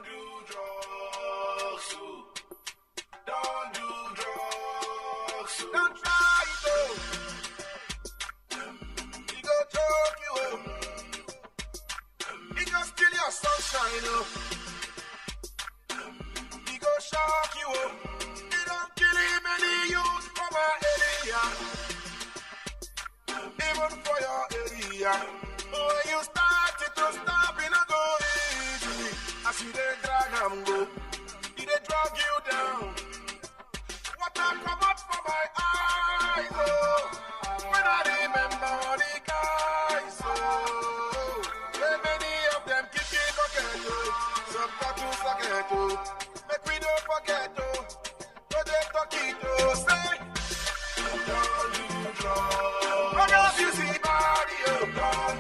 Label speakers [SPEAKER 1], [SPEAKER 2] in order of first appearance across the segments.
[SPEAKER 1] do drugs, don't do drugs, don't try it, he go choke you, he go steal your sunshine, he go shock you, he don't kill him any youth from our area, even for your area. When you start it to stop, it not go easy. I see they drag and go, they drag you down. Water come up from my eyes, oh. When I remember the guys, oh. Where many of them kicking bucket, oh. Some got to socket, oh. Make we don't forget, oh. So they talk it, oh. Say, don't do drugs. Run up, you see body, oh. Don't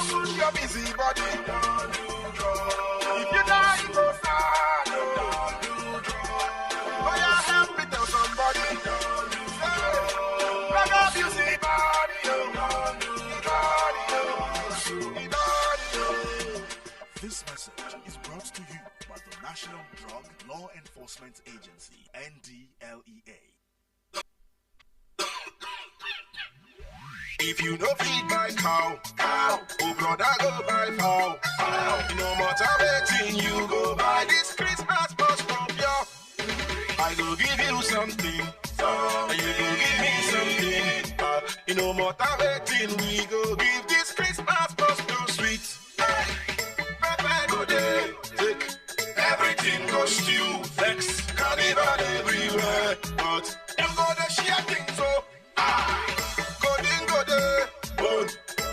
[SPEAKER 1] do your busy body, don't do drugs. If you die, you go sad, don't do drugs. Oh yeah, help me tell somebody, don't do drugs. Rock up your busy body, don't do drugs. This message is brought to you by the National Drug Law Enforcement Agency, NDLEA. If you no feed my cow, oh brother go buy fowl. No matter waiting, you go buy this Christmas must pump yo. I go give you something, and you go give me something. No matter waiting, we go give this Christmas must go sweet. Pepper go there, take everything go stew, flex, carnival everywhere, but them go the share things so.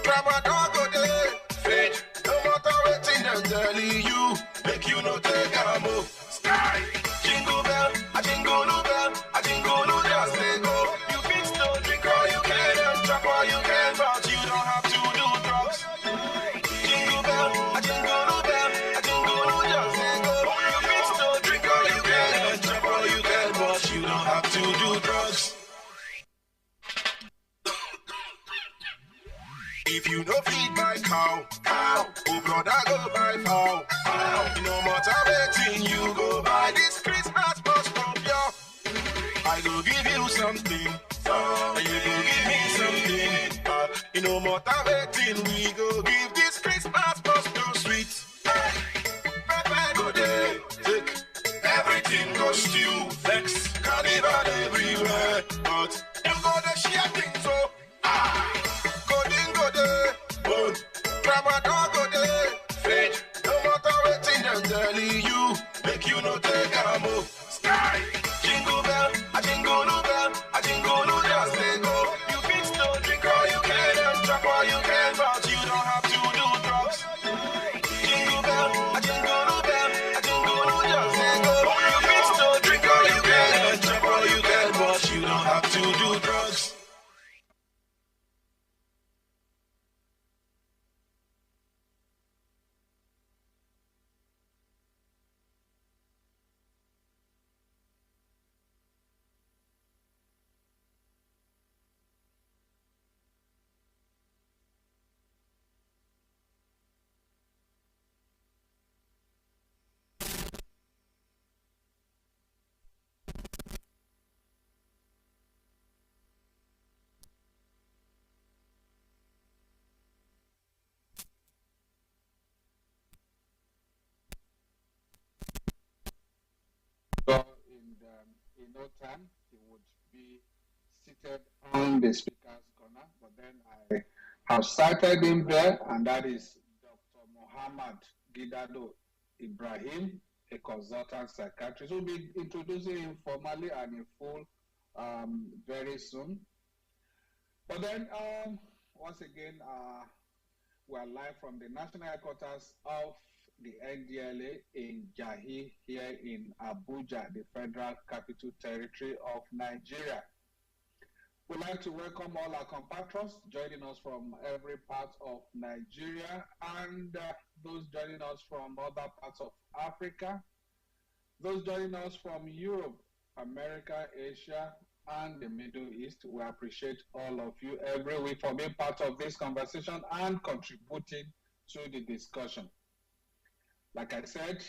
[SPEAKER 1] Grandma don't go there, faith. No matter waiting, them telling you, make you no take a move. Sky, jingle bell, a jingle bell, a jingle just let go. You can still drink all you can and chop all you can, but you don't have to do drugs. Jingle bell, a jingle bell, a jingle just let go. You can still drink all you can and chop all you can, but you don't have to do drugs. If you no feed my cow, oh brother go buy fowl. No matter waiting, you go buy this Christmas must pump yo. I go give you something, and you go give me something. No matter waiting, we go give this Christmas must go sweet. Pepper go there, take everything go stew, flex, carnival everywhere, but them go the share things so. Grandma don't go there, faith. No matter waiting, them telling you, make you no take a move. Sky, jingle bell, a jingle just let go. You can still drink all you can and chop all you can, but you don't have to do drugs. Jingle bell, a jingle just let go. You can still drink all you can and chop all you can, but you don't have to do drugs. In no time, he would be seated on the speaker's corner, but then I have cited him there, and that is Dr. Muhammad Gidado Ibrahim, a consultant psychiatrist. We'll be introducing him formally and in full very soon. But then, once again, we're live from the national headquarters of the NDLA in Jahi here in Abuja, the Federal Capital Territory of Nigeria. We'd like to welcome all our compatriots joining us from every part of Nigeria and those joining us from other parts of Africa, those joining us from Europe, America, Asia, and the Middle East. We appreciate all of you every week for being part of this conversation and contributing to the discussion. Like I said,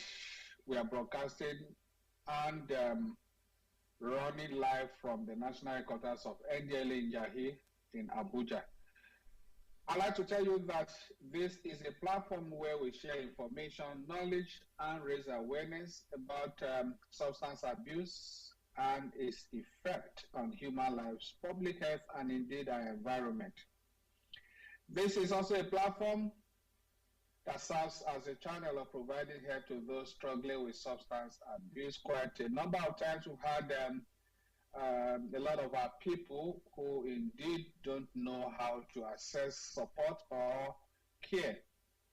[SPEAKER 1] we are broadcasting and running live from the national headquarters of NDLA in Jahi in Abuja. I'd like to tell you that this is a platform where we share information, knowledge, and raise awareness about substance abuse and its effect on human lives, public health, and indeed our environment. This is also a platform that serves as a channel of providing help to those struggling with substance abuse. Quite a number of times we've had a lot of our people who indeed don't know how to access support or care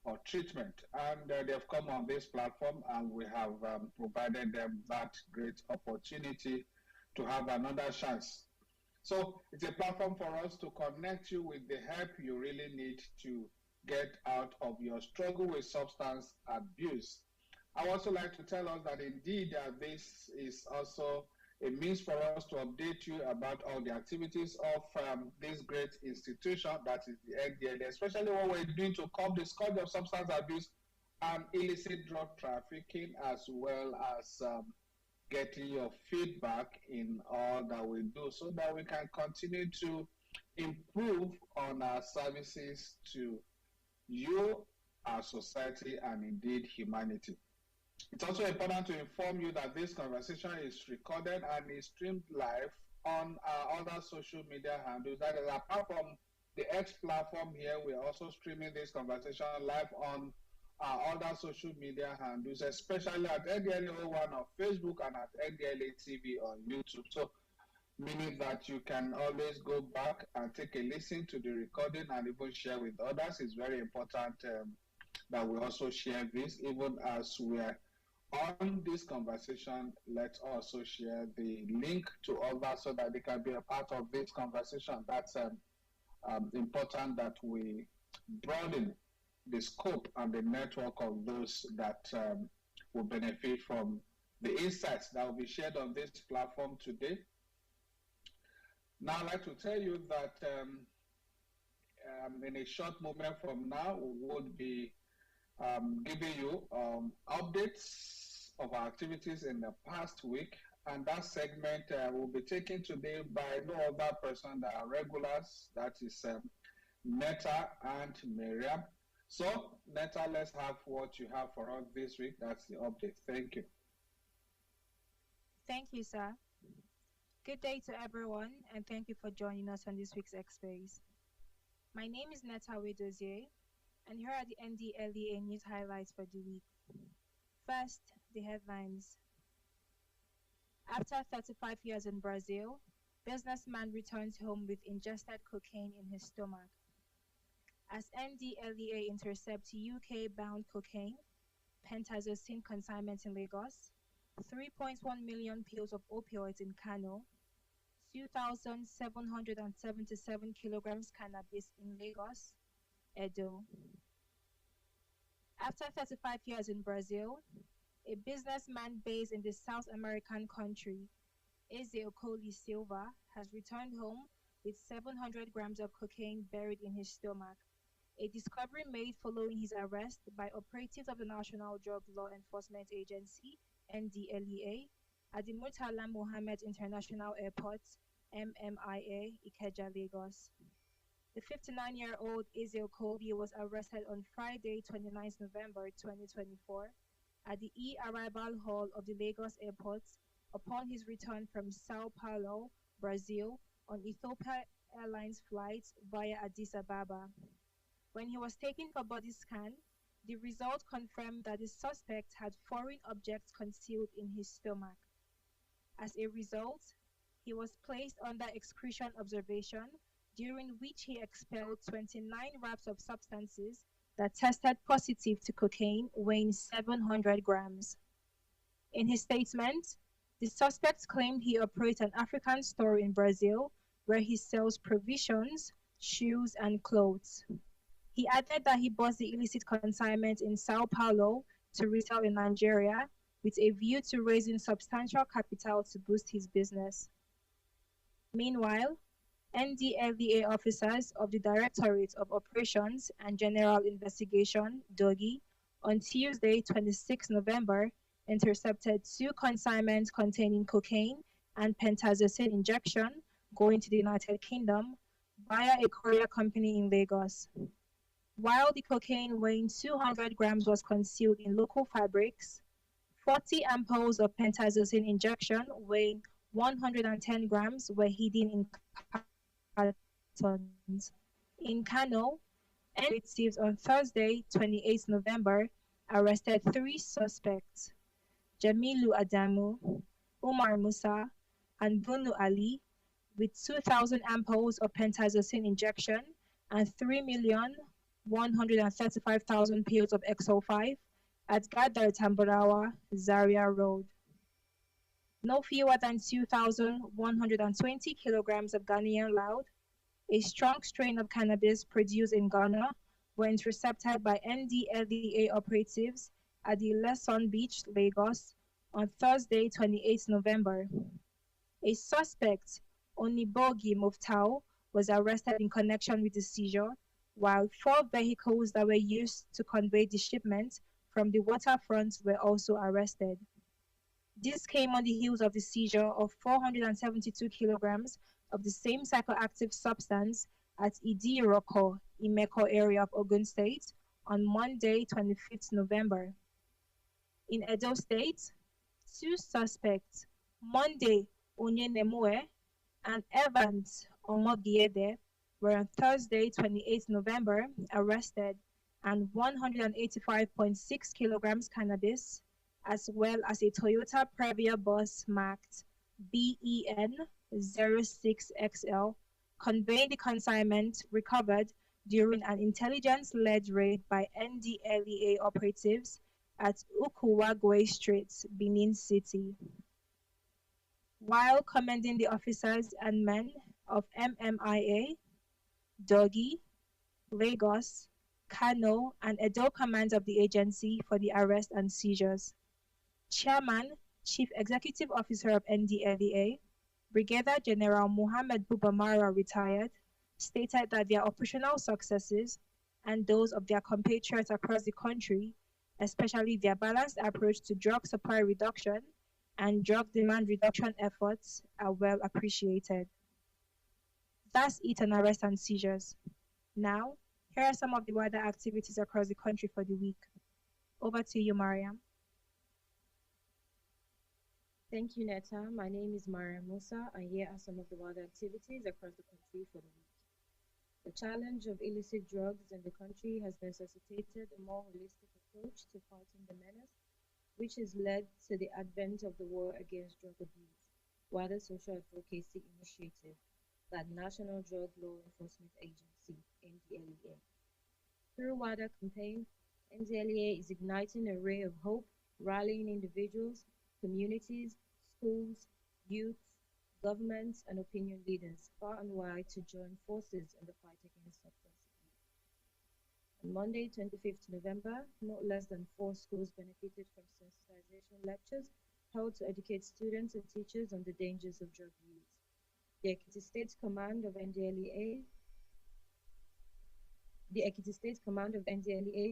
[SPEAKER 1] or treatment. And they've come on this platform and we have provided them that great opportunity to have another chance. So it's a platform for us to connect you with the help you really need to get out of your struggle with substance abuse. I also like to tell us that indeed this is also a means for us to update you about all the activities of this great institution that is the NDLA, especially what we're doing to curb the scourge of substance abuse and illicit drug trafficking, as well as getting your feedback in all that we do so that we can continue to improve on our services to you, our society, and indeed humanity. It's also important to inform you that this conversation is recorded and is streamed live on our other social media handles. That is, apart from the X platform here, we're also streaming this conversation live on our other social media handles, especially at NDLA01 on Facebook and at NDLA TV on YouTube. So, meaning that you can always go back and take a listen to the recording and even share with others. It's very important that we also share this, even as we are on this conversation. Let's also share the link to others so that they can be a part of this conversation. That's important that we broaden the scope and the network of those that will benefit from the insights that will be shared on this platform today. Now, I'd like to tell you that in a short moment from now, we would be giving you updates of our activities in the past week. And that segment will be taken today by no other person than our regulars. That is Netta and Miriam. So, Netta, let's have what you have for us this week. That's the update. Thank you.
[SPEAKER 2] Thank you, sir. Good day to everyone, and thank you for joining us on this week's Xspace. My name is Netta Dozier, and here are the NDLEA news highlights for the week. First, the headlines. After 35 years in Brazil, businessman returns home with ingested cocaine in his stomach. As NDLEA intercepts UK-bound cocaine, pentazocine consignment in Lagos, 3.1 million pills of opioids in Kano, 2,777 kilograms cannabis in Lagos, Edo. After 35 years in Brazil, a businessman based in the South American country, Ezeokoli Silva, has returned home with 700 grams of cocaine buried in his stomach, a discovery made following his arrest by operatives of the National Drug Law Enforcement Agency, NDLEA, at the Murtala Mohammed International Airport, MMIA, Ikeja, Lagos. The 59-year-old Ezeokoli was arrested on Friday, 29 November 2024, at the E-Arrival Hall of the Lagos Airport upon his return from Sao Paulo, Brazil, on Ethiopia Airlines flight via Addis Ababa. When he was taken for body scan, the result confirmed that the suspect had foreign objects concealed in his stomach. As a result, he was placed under excretion observation, during which he expelled 29 wraps of substances that tested positive to cocaine weighing 700 grams. In his statement, the suspect claimed he operates an African store in Brazil where he sells provisions, shoes, and clothes. He added that he bought the illicit consignment in Sao Paulo to resell in Nigeria with a view to raising substantial capital to boost his business. Meanwhile, NDLEA officers of the Directorate of Operations and General Investigation, DOGI, on Tuesday, 26 November, intercepted two consignments containing cocaine and pentazocine injection going to the United Kingdom via a courier company in Lagos. While the cocaine weighing 200 grams was concealed in local fabrics, 40 ampoules of pentazocine injection weighing 110 grams were hidden in cartons. In Kano, NDLEA operatives on Thursday, 28 November, arrested three suspects: Jamilu Adamu, Umar Musa, and Bunu Ali, with 2,000 ampoules of pentazocine injection and 3,135,000 pills of XO5 at Gadar Tambarawa, Zaria Road. No fewer than 2,120 kilograms of Ghanaian loud, a strong strain of cannabis produced in Ghana, were intercepted by NDLEA operatives at the Lesson Beach, Lagos, on Thursday, 28 November. A suspect, Onibogi Muftau, was arrested in connection with the seizure, while four vehicles that were used to convey the shipment from the waterfront were also arrested. This came on the heels of the seizure of 472 kilograms of the same psychoactive substance at Idiroko, Imeko area of Ogun State, on Monday, 25th November. In Edo State, two suspects, Monday Onyenemue and Evans Omogiede, were on Thursday, 28th November, arrested, and 185.6 kilograms cannabis, as well as a Toyota Previa bus marked BEN06XL, conveying the consignment recovered during an intelligence-led raid by NDLEA operatives at Ukuwagwe Street, Benin City. While commending the officers and men of MMIA, Dogi, Lagos, Kano, and Edo commands of the agency for the arrest and seizures. Chairman, Chief Executive Officer of NDLEA, Brigadier General Muhammad Bubamara, retired, stated that their operational successes and those of their compatriots across the country, especially their balanced approach to drug supply reduction and drug demand reduction efforts, are well appreciated. That's it on arrest and seizures. Now, here are some of the wider activities across the country for the week. Over to you, Mariam.
[SPEAKER 3] Thank you, Netta. My name is Maria Musa, and here are some of the wider activities across the country for the week. The challenge of illicit drugs in the country has necessitated a more holistic approach to fighting the menace, which has led to the advent of the War Against Drug Abuse, wider social advocacy initiative, that National Drug Law Enforcement Agency, NDLEA. Through wider campaign, NDLEA is igniting a ray of hope, rallying individuals, communities, schools, youth, governments, and opinion leaders far and wide to join forces in the fight against substance abuse. On Monday, 25th November, not less than 4 schools benefited from sensitization lectures held to educate students and teachers on the dangers of drug use. The Ekiti State Command of NDLEA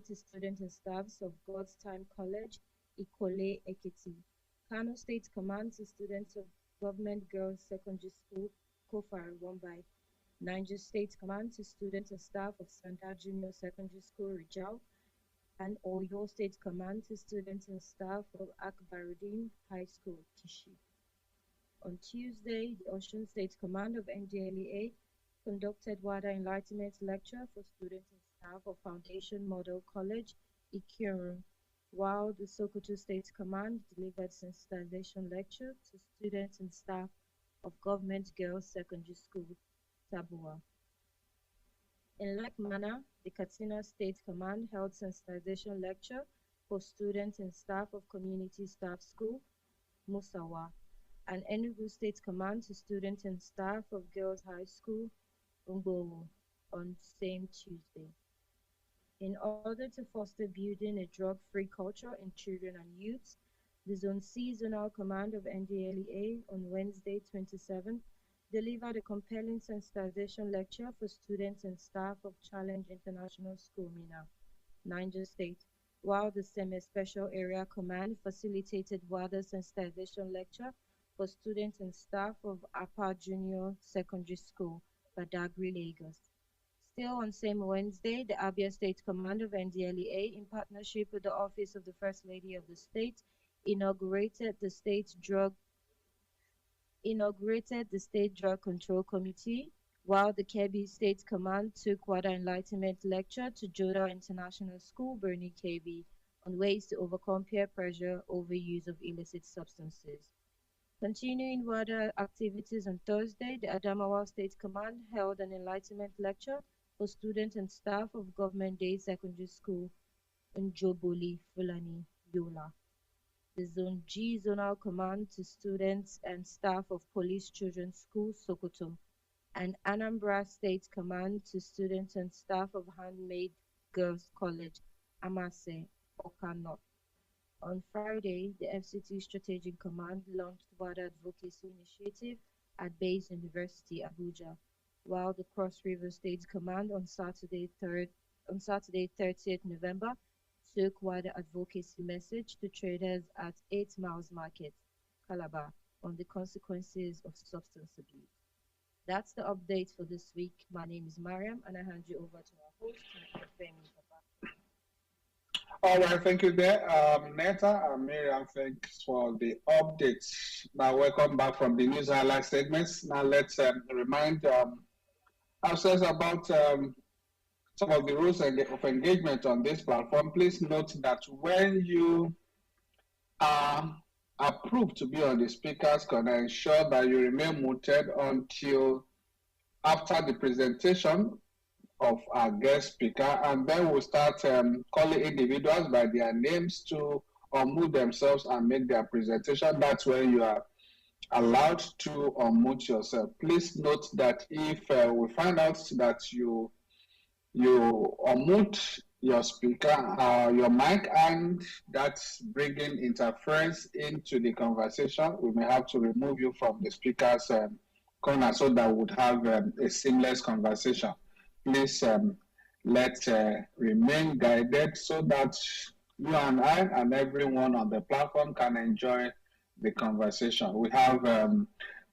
[SPEAKER 3] to students and staffs of God's Time College, Ikole Ekiti. Kano State Command to students of Government Girls Secondary School, Kofar, run by Niger State Command to students and staff of Sanda Junior Secondary School, Rijau, and Oyo State Command to students and staff of Akbaruddin High School, Kishi. On Tuesday, the Osun State Command of NDLEA conducted wider enlightenment lecture for students and staff of Foundation Model College, Ikiru, while the Sokoto State Command delivered sensitization lecture to students and staff of Government Girls Secondary School, Tabua. In like manner, the Katsina State Command held sensitization lecture for students and staff of Community Staff School, Musawa, and Enugu State Command to students and staff of Girls High School, Umbowo, on same Tuesday. In order to foster building a drug-free culture in children and youths, the Zone C Zonal Command of NDLEA on Wednesday, 27th, delivered a compelling sensitization lecture for students and staff of Challenge International School, Mina, Niger State, while the Semi-Special Area Command facilitated water sensitization lecture for students and staff of Upper Junior Secondary School, Badagry, Lagos. Still on same Wednesday, the Abia State Command of NDLEA, in partnership with the Office of the First Lady of the state, inaugurated the state drug inaugurated the State Drug Control Committee, while the Kebbi State Command took Water Enlightenment lecture to Joda International School, Birni Kebbi, on ways to overcome peer pressure over use of illicit substances. Continuing water activities on Thursday, the Adamawa State Command held an enlightenment lecture for students and staff of Government Day Secondary School in Joboli, Fulani, Yola. The Zone G Zonal Command to students and staff of Police Children's School, Sokoto, and Anambra State Command to students and staff of Handmaid Girls College, Amase, Okano. On Friday, the FCT Strategic Command launched Water Advocacy Initiative at Bayes University, Abuja, while the Cross River State Command on Saturday, 30th November, took water advocacy message to traders at 8 Miles Market, Calabar, on the consequences of substance abuse. That's the update for this week. My name is Mariam, and I hand you over to our host, Femi Papa.
[SPEAKER 1] All right, thank you there, Neta and Miriam. Thanks for the updates. Now, welcome back from the news highlight segments. Now, let's remind ourselves about some of the rules of engagement on this platform. Please note that when you are approved to be on the speakers corner, ensure that you remain muted until after the presentation of our guest speaker, and then we'll start calling individuals by their names to unmute themselves and make their presentation. That's when you are allowed to unmute yourself. Please note that if we find out that you unmute your speaker, your mic, and that's bringing interference into the conversation, we may have to remove you from the speaker's corner so that we would have a seamless conversation. Please let's remain guided so that you and I and everyone on the platform can enjoy the conversation. We have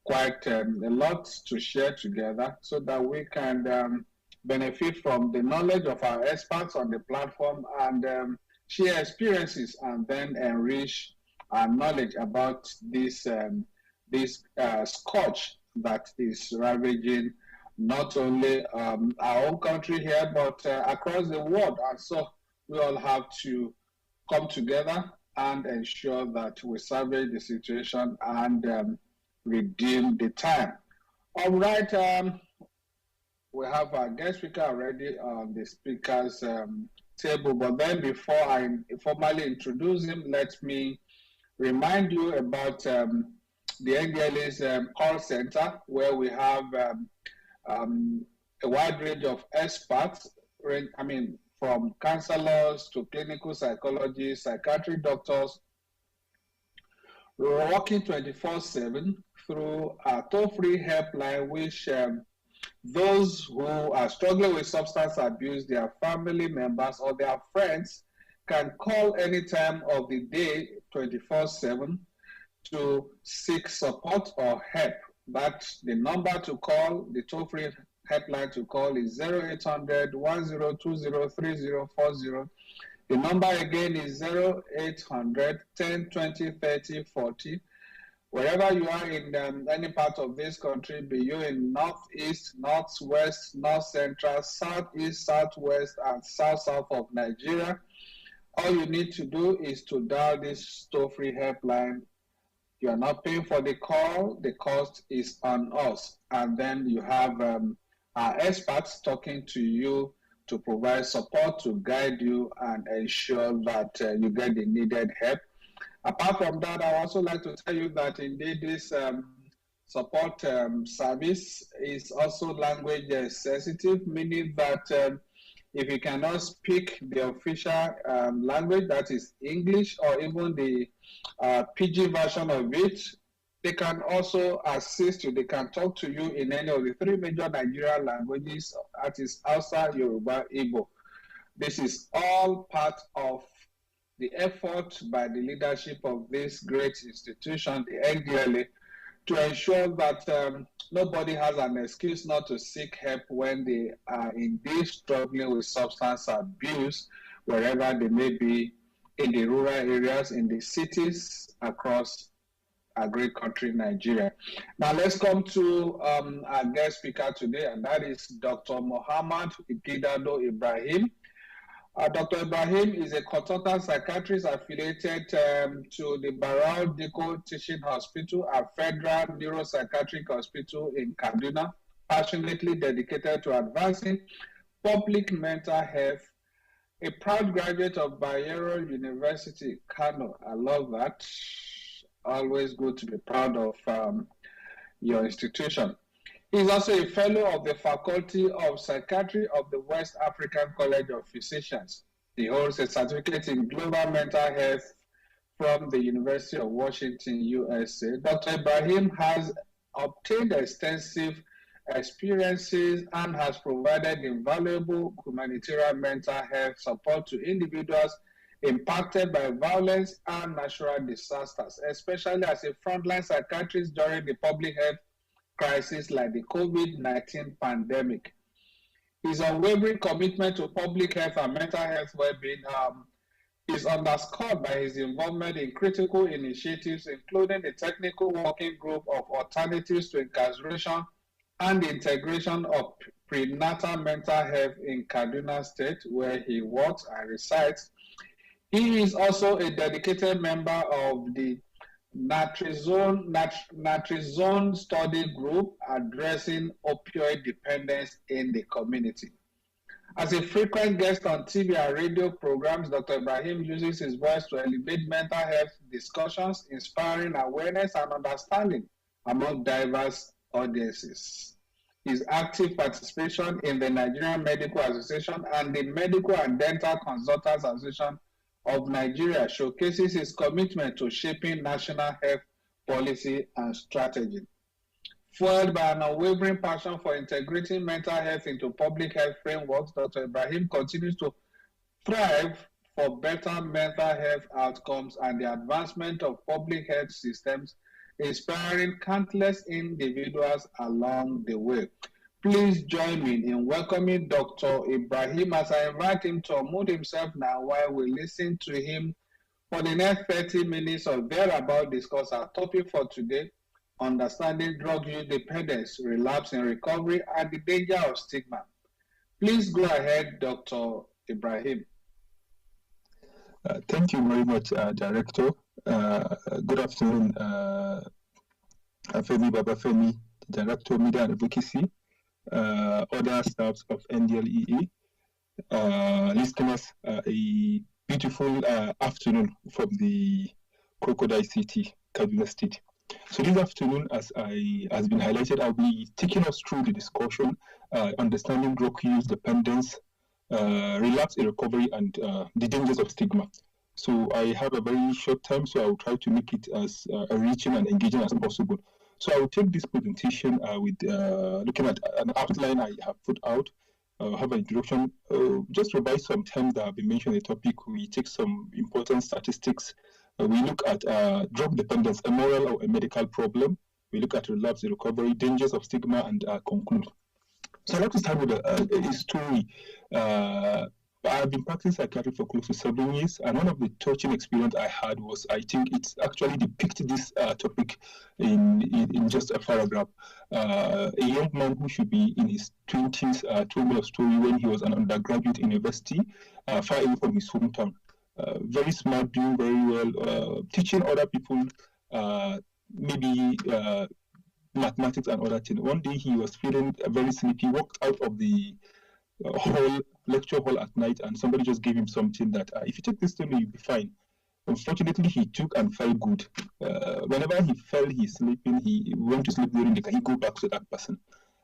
[SPEAKER 1] quite a lot to share together so that we can benefit from the knowledge of our experts on the platform and share experiences and then enrich our knowledge about this scourge that is ravaging not only our own country here, but across the world. And so we all have to come together and ensure that we survey the situation and redeem the time. All right. We have our guest speaker already on the speaker's table, but then before I formally introduce him, let me remind you about the NDLA's call center, where we have a wide range of experts, from counselors to clinical psychologists, psychiatric doctors, working 24/7 through a toll-free helpline, which those who are struggling with substance abuse, their family members or their friends can call any time of the day 24/7 to seek support or help. That's the number to call. The toll-free helpline to call is 0800 1020 3040. The number again is 0800 1020 3040. Wherever you are in any part of this country, be you in northeast, northwest, north central, southeast, southwest, and south of Nigeria, all you need to do is to dial this toll-free helpline. You are not paying for the call, the cost is on us. And then you have our experts talking to you to provide support, to guide you, and ensure that you get the needed help. Apart from that, I also like to tell you that indeed this support service is also language sensitive, meaning that if you cannot speak the official language, that is English, or even the PG version of it, they can also assist you. They can talk to you in any of the three major Nigerian languages, that is Hausa, Yoruba, Igbo. This is all part of the effort by the leadership of this great institution, the NDLA, to ensure that nobody has an excuse not to seek help when they are indeed struggling with substance abuse, wherever they may be, in the rural areas, in the cities across our great country, Nigeria. Now, let's come to our guest speaker today, and that is Dr. Muhammad Ikidado Ibrahim. Dr. Ibrahim is a consultant psychiatrist affiliated to the Barao Diko Teaching Hospital, a federal neuropsychiatric hospital in Kaduna, passionately dedicated to advancing public mental health. A proud graduate of Bayero University, Kano. I love that. Always good to be proud of your institution. He is also a fellow of the Faculty of Psychiatry of the West African College of Physicians. He holds a certificate in global mental health from the University of Washington, USA. Dr. Ibrahim has obtained extensive experiences and has provided invaluable humanitarian mental health support to individuals impacted by violence and natural disasters, especially as a frontline psychiatrist during the public health crisis like the COVID-19 pandemic. His unwavering commitment to public health and mental health well-being is underscored by his involvement in critical initiatives, including the Technical Working Group of Alternatives to Incarceration and the integration of prenatal mental health in Kaduna State, where he works and resides. He is also a dedicated member of the Natrizone study group addressing opioid dependence in the community. As a frequent guest on TV and radio programs, Dr. Ibrahim uses his voice to elevate mental health discussions, inspiring awareness and understanding among diverse audiences. His active participation in the Nigerian Medical Association and the Medical and Dental Consultants Association of Nigeria showcases his commitment to shaping national health policy and strategy. Fueled by an unwavering passion for integrating mental health into public health frameworks, Dr. Ibrahim continues to thrive for better mental health outcomes and the advancement of public health systems, inspiring countless individuals along the way. Please join me in welcoming Dr. Ibrahim as I invite him to unmute himself now while we listen to him for the next 30 minutes or thereabout discuss our topic for today, understanding drug use dependence, relapse and recovery, and the danger of stigma. Please go ahead, Dr. Ibrahim.
[SPEAKER 4] Thank you very much, Director. Good afternoon, Femi Babafemi, Director, Media and Advocacy, other staffs of NDLEA, listeners, a beautiful afternoon from the Crocodile City, Kaduna State. So this afternoon, as has been highlighted, I'll be taking us through the discussion, understanding drug use dependence, relapse and recovery, and the dangers of stigma. So I have a very short time, so I'll try to make it as reaching and engaging as possible. So I will take this presentation with looking at an outline I have put out, have an introduction, just revise some terms that have been mentioned in the topic. We take some important statistics. We look at drug dependence, a moral or a medical problem. We look at relapse and recovery, dangers of stigma, and conclude. So I'd like to start with a story. I've been practicing psychiatry for close to 7 years, and one of the touching experience I had was, I think it's actually depicted this topic in just a paragraph. A young man who should be in his 20s told me a story when he was an undergraduate university, far away from his hometown. Very smart, doing very well, teaching other people maybe mathematics and other things. One day he was feeling very sleepy, walked out of the lecture hall at night, and somebody just gave him something that if you take this thing, you'll be fine. Unfortunately, he took and felt good. Whenever he felt he's sleeping, he went to sleep during the day, he go back to that person.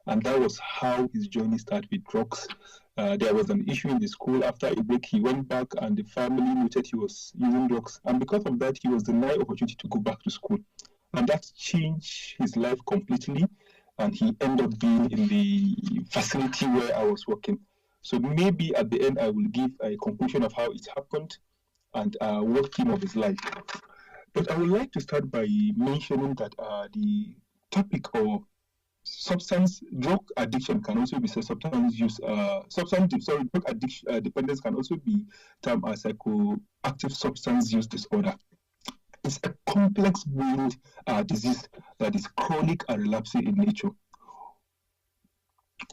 [SPEAKER 4] And that was how his journey started with drugs. There was an issue in the school. After a break, he went back and the family noted he was using drugs. And because of that, he was denied opportunity to go back to school. And that changed his life completely. And he ended up being in the facility where I was working. So maybe at the end, I will give a conclusion of how it happened. and what came of his life. But I would like to start by mentioning that the topic or drug addiction can also be substance use. Drug addiction dependence can also be termed as psychoactive substance use disorder. It's a complex brain disease that is chronic and relapsing in nature.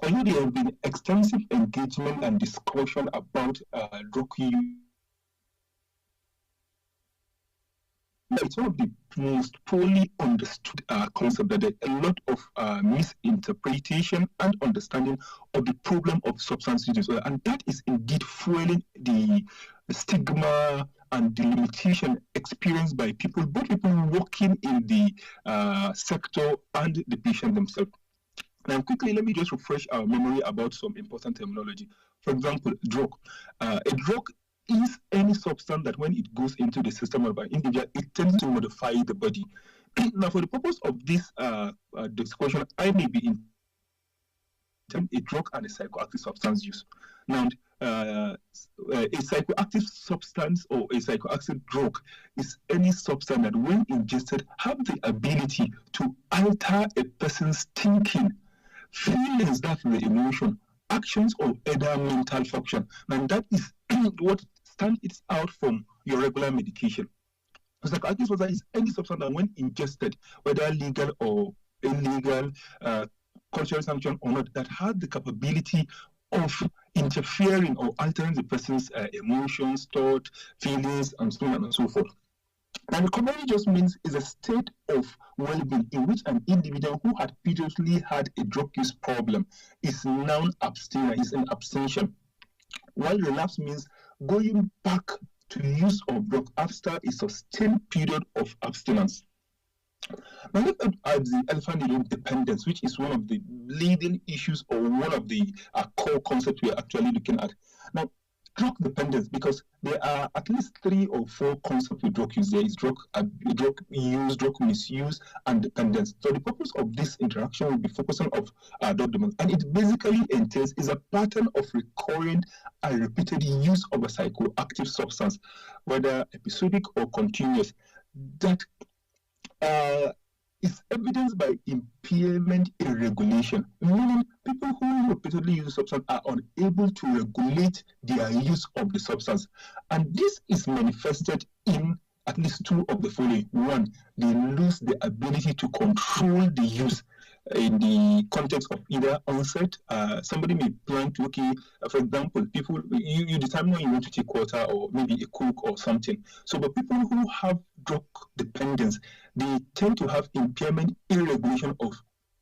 [SPEAKER 4] Although there have been extensive engagement and discussion about drug use, it's one of the most poorly understood concept that there's a lot of misinterpretation and understanding of the problem of substance use disorder, and that is indeed fueling the stigma and the limitation experienced by people, both people working in the sector and the patient themselves. Now, quickly, let me just refresh our memory about some important terminology. For example, drug. A drug is any substance that when it goes into the system of an individual, it tends to modify the body. Now, for the purpose of this discussion, I may be in a drug and a psychoactive substance use. Now, a psychoactive substance or a psychoactive drug is any substance that when ingested have the ability to alter a person's thinking, feelings, that's the emotion, actions, or other mental function. And that is what stands it out from your regular medication. Psychoactive substance is any substance that when ingested, whether legal or illegal, cultural sanction or not, that has the capability of interfering or altering the person's emotions, thought, feelings, and so on and so forth. And recovery just means is a state of well-being in which an individual who had previously had a drug use problem is now abstinent, is in abstention. While relapse means going back to use of drug after a sustained period of abstinence. Now look at the elephant in the room, dependence, which is one of the leading issues or one of the core concepts we are actually looking at. Now, drug dependence, because there are at least 3 or 4 concepts with drug use. There is drug use, drug misuse, and dependence. So the purpose of this interaction will be focusing on drug dependence, and it basically entails is a pattern of recurrent and repeated use of a psychoactive substance, whether episodic or continuous, that is evidenced by impairment in regulation, meaning people who repeatedly use substance are unable to regulate their use of the substance. And this is manifested in at least 2 of the following. 1, they lose the ability to control the use in the context of either onset. Somebody may plan to, for example, people, you determine when you want to take water or maybe a Coke or something. So, but people who have drug dependence, they tend to have impairment in regulation of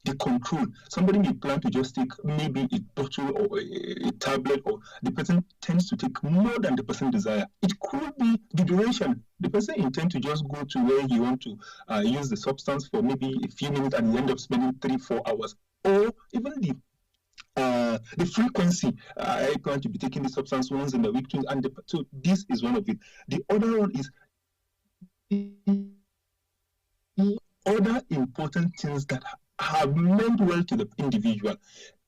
[SPEAKER 4] the control. Somebody may plan to just take maybe a bottle or a tablet, or the person tends to take more than the person desire. It could be the duration. The person intends to just go to where he wants to use the substance for maybe a few minutes, and he ends up spending 3-4 hours. Or even the frequency. I plan to be taking the substance once in a week, and so this is one of it. The other one is the other important things that have meant well to the individual,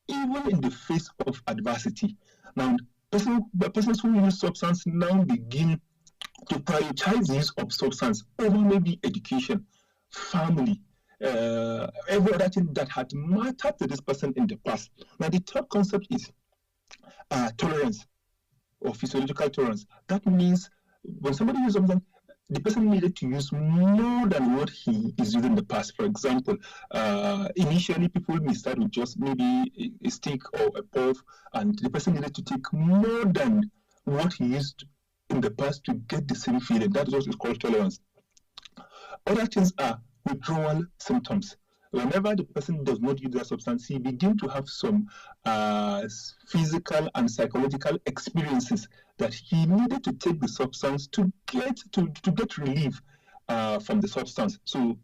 [SPEAKER 4] even in the face of adversity. Now, persons who use substance now begin to prioritize the use of substance over maybe education, family, every other thing that had mattered to this person in the past. Now, the third concept is tolerance or physiological tolerance. That means when somebody uses something, the person needed to use more than what he is using in the past. For example, initially people may start with just maybe a stick or a puff, and the person needed to take more than what he used in the past to get the same feeling. That is what is called tolerance. Other things are withdrawal symptoms. Whenever the person does not use that substance, he begins to have some physical and psychological experiences that he needed to take the substance to get relief from the substance. So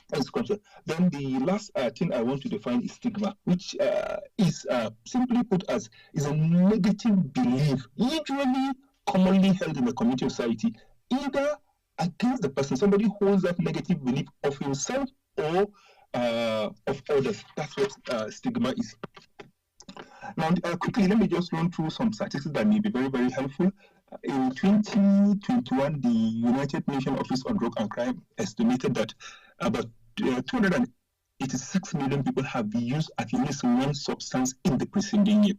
[SPEAKER 4] that's conscious. Then the last thing I want to define is stigma, which is simply put as is a negative belief, usually commonly held in the community society, either against the person. Somebody holds that negative belief of himself or of others. That's what stigma is. Now, quickly, let me just run through some statistics that may be very, very helpful. In 2021, the United Nations Office on Drug and Crime estimated that about 286 million people have used at least one substance in the preceding year.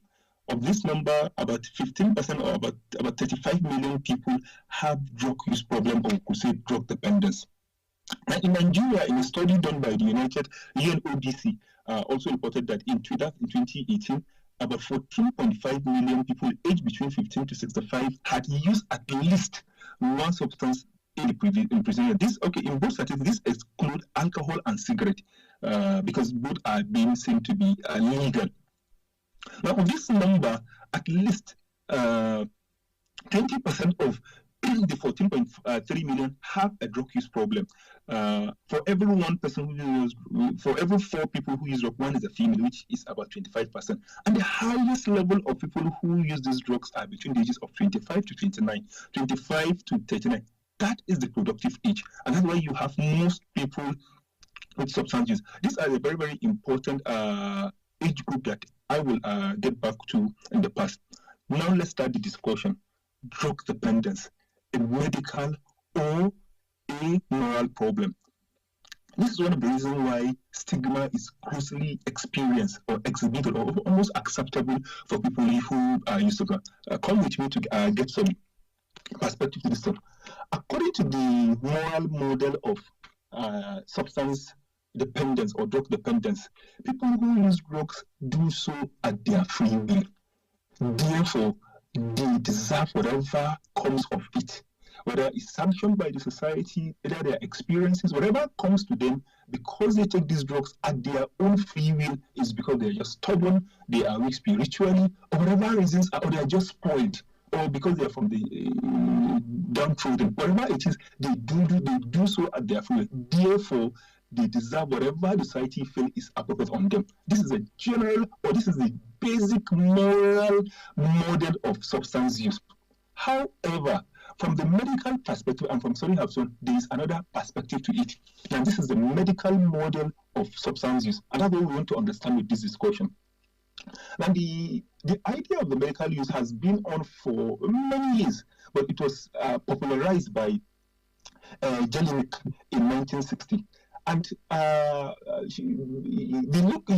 [SPEAKER 4] Of this number, about 15% or about 35 million people have drug use problem, or we could say drug dependence. Now, in Nigeria, in a study done by the UNODC, also reported that in 2018, about 14.5 million people aged between 15 to 65 had used at least one substance in the previous year. This, okay, in both statistics, this exclude alcohol and cigarette because both are being seen to be legal. Now, of this number, at least 20% of the 14.3 million have a drug use problem. For every one person for every 4 people who use drug, one is a female, which is about 25%. And the highest level of people who use these drugs are between the ages of 25 to 29, 25 to 39. That is the productive age, and that's why you have most people with substance use. These are a very, very important age group that I will get back to in the past. Now let's start the discussion. Drug dependence, a medical or a moral problem. This is one of the reasons why stigma is closely experienced or exhibited or almost acceptable for people who use stigma. Come with me to get some perspective to this stuff. According to the moral model of substance dependence or drug dependence, people who use drugs do so at their free will. Therefore, they deserve whatever comes of it, whether it's sanctioned by the society, whether their experiences, whatever comes to them, because they take these drugs at their own free will, is because they're just stubborn, they are weak spiritually, or whatever reasons, or they're just spoiled, or because they're from the downtrodden. Whatever it is, they do so at their free will. Therefore, they deserve whatever the society feels is appropriate on them. This is a general, or this is the basic moral model of substance use. However, from the medical perspective and from study I've shown, there is another perspective to it. And this is the medical model of substance use. And that's what we want to understand with this discussion. Now, the idea of the medical use has been on for many years, but it was popularized by Jelinek in 1960. And he looked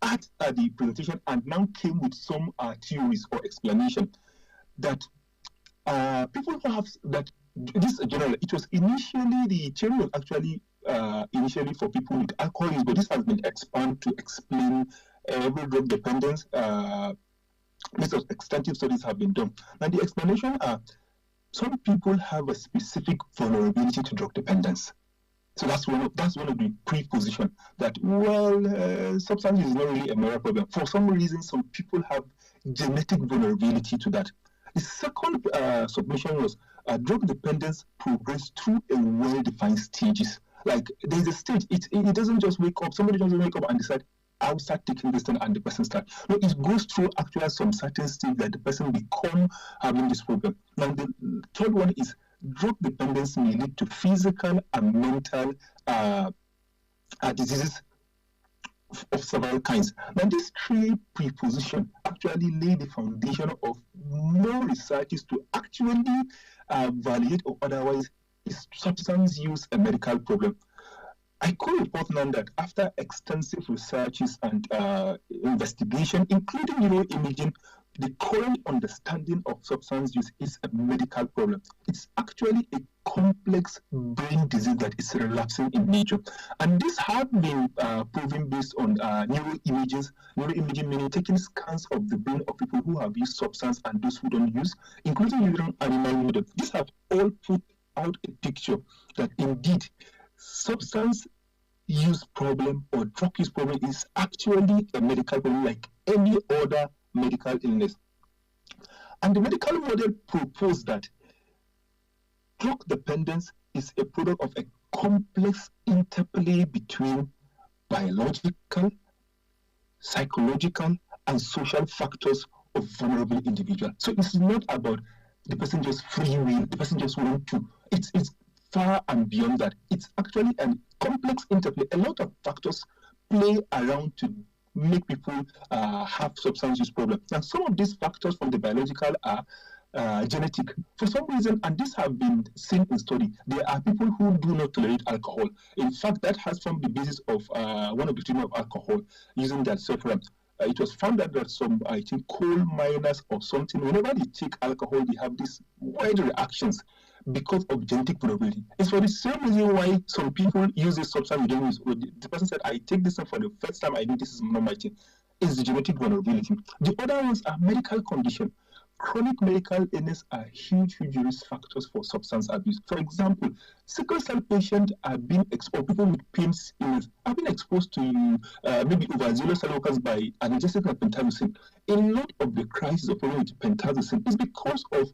[SPEAKER 4] at the presentation and now came with some theories or explanation that people who have that this general. It was initially the theory was actually initially for people with alcohol use, but this has been expanded to explain every drug dependence. Lots of extensive studies have been done. And the explanation are some people have a specific vulnerability to drug dependence. So that's one of the preposition that, well, substance is not really a moral problem. For some reason, some people have genetic vulnerability to that. The second submission was drug dependence progress through a well-defined stages. Like there's a stage, it doesn't just wake up, somebody doesn't wake up and decide, I'll start taking this thing and the person starts. No, it goes through actually some certain stage that the person become having this problem. Now the third one is drug dependence may lead to physical and mental diseases of several kinds. Now, these 3 prepositions actually lay the foundation of more researches to actually validate or otherwise is substance use a medical problem. I could report now that after extensive researches and investigation, including neuroimaging, the current understanding of substance use is a medical problem. It's actually a complex brain disease that is relapsing in nature. And this have been proven based on neuroimages. Neuroimaging meaning taking scans of the brain of people who have used substance and those who don't use, including using animal models. These have all put out a picture that indeed substance use problem or drug use problem is actually a medical problem like any other medical illness. And the medical model proposed that drug dependence is a product of a complex interplay between biological, psychological, and social factors of vulnerable individuals. So it's not about the person just free will, the person just want to. It's far and beyond that. It's actually a complex interplay. A lot of factors play around to make people have substance use problems. And some of these factors from the biological are genetic. For some reason, and this have been seen in study, there are people who do not tolerate alcohol. In fact, that has formed the basis of one of the treatment of alcohol using that diazepam. It was found that some, I think, coal miners or something, whenever they take alcohol, they have these wide reactions because of genetic vulnerability. It's for the same reason why some people use this substance they don't use. The person said, I take this for the first time, I know this is not my thing. It's the genetic vulnerability. The other ones are medical condition. Chronic medical illness are huge risk factors for substance abuse. For example, sickle cell patients have been exposed, people with PIMS illness have been exposed to maybe overzealous cell workers by analgesic and pentazocine. A lot of the crisis of problem with pentazocine is because of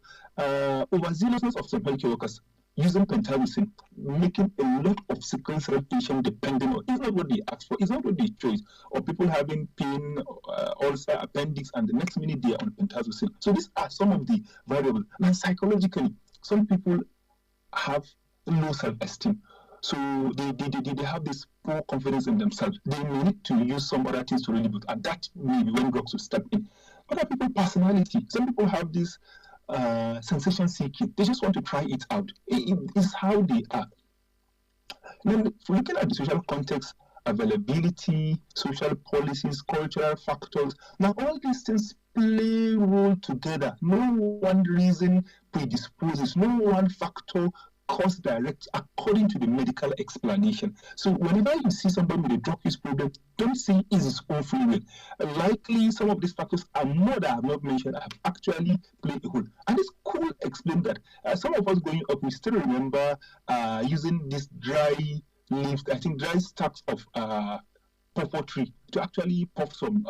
[SPEAKER 4] overzealousness of some healthcare workers using pentazocine, making a lot of sickle cell patients dependent on. It's not what they asked for, it's not what they chose. Or people having pain, ulcer, appendix, and the next minute they are on pentazocine. So these are some of the variables. And psychologically, some people have low self-esteem. So they have this poor confidence in themselves. They need to use some other things to really boost, and that may be when drugs will step in. Other people, personality. Some people have this sensation seeking. They just want to try it out. It is how they are. Then, looking at the social context, availability, social policies, cultural factors, now all these things play a role together. No one reason predisposes, no one factor cause direct according to the medical explanation. So whenever you see somebody with a drug use problem, don't say it's his own free will. Likely some of these factors are more that I have not mentioned have actually played a role. And it's cool to explain that. Some of us going up, we still remember using this dry leaves, I think dry stalks of pawpaw tree to actually puff some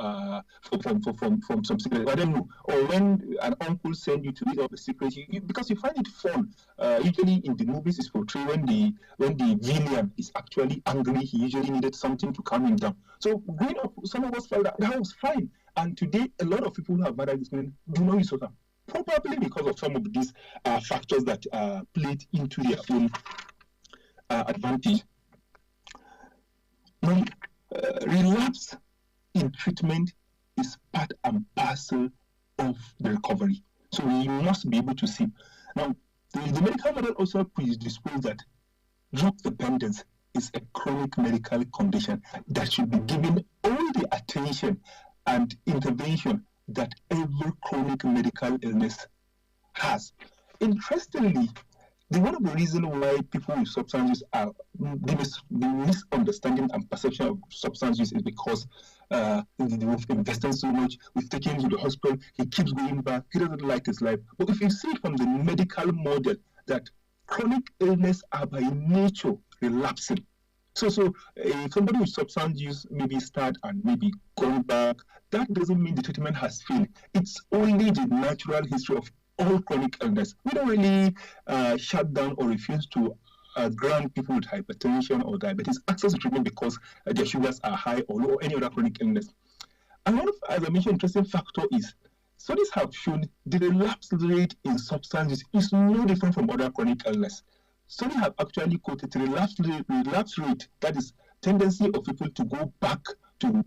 [SPEAKER 4] from some cigarettes. I don't know. Or when an uncle send you to read out the secret, because you find it fun. Usually in the movies, it's portrayed when the villain is actually angry. He usually needed something to calm him down. So growing up, some of us felt that was fine. And today, a lot of people who have had this do not use soda, probably because of some of these factors that played into their own advantage. Now, relapse in treatment is part and parcel of the recovery. So we must be able to see. Now, the medical model also predisposes that drug dependence is a chronic medical condition that should be given all the attention and intervention that every chronic medical illness has. Interestingly, one of the reasons why people with substance use are the misunderstanding and perception of substance use is because we've invested so much, we've taken him to the hospital, he keeps going back, he doesn't like his life. But if you see it from the medical model, that chronic illness are by nature relapsing. So if somebody with substance use maybe start and maybe going back, that doesn't mean the treatment has failed. It's only the natural history of all chronic illness. We don't really shut down or refuse to grant people with hypertension or diabetes access to treatment because their sugars are high or low or any other chronic illness. And one of, as I mentioned, interesting factor is studies have shown the relapse rate in substance use is no different from other chronic illness. Studies have actually quoted the relapse rate, that is tendency of people to go back to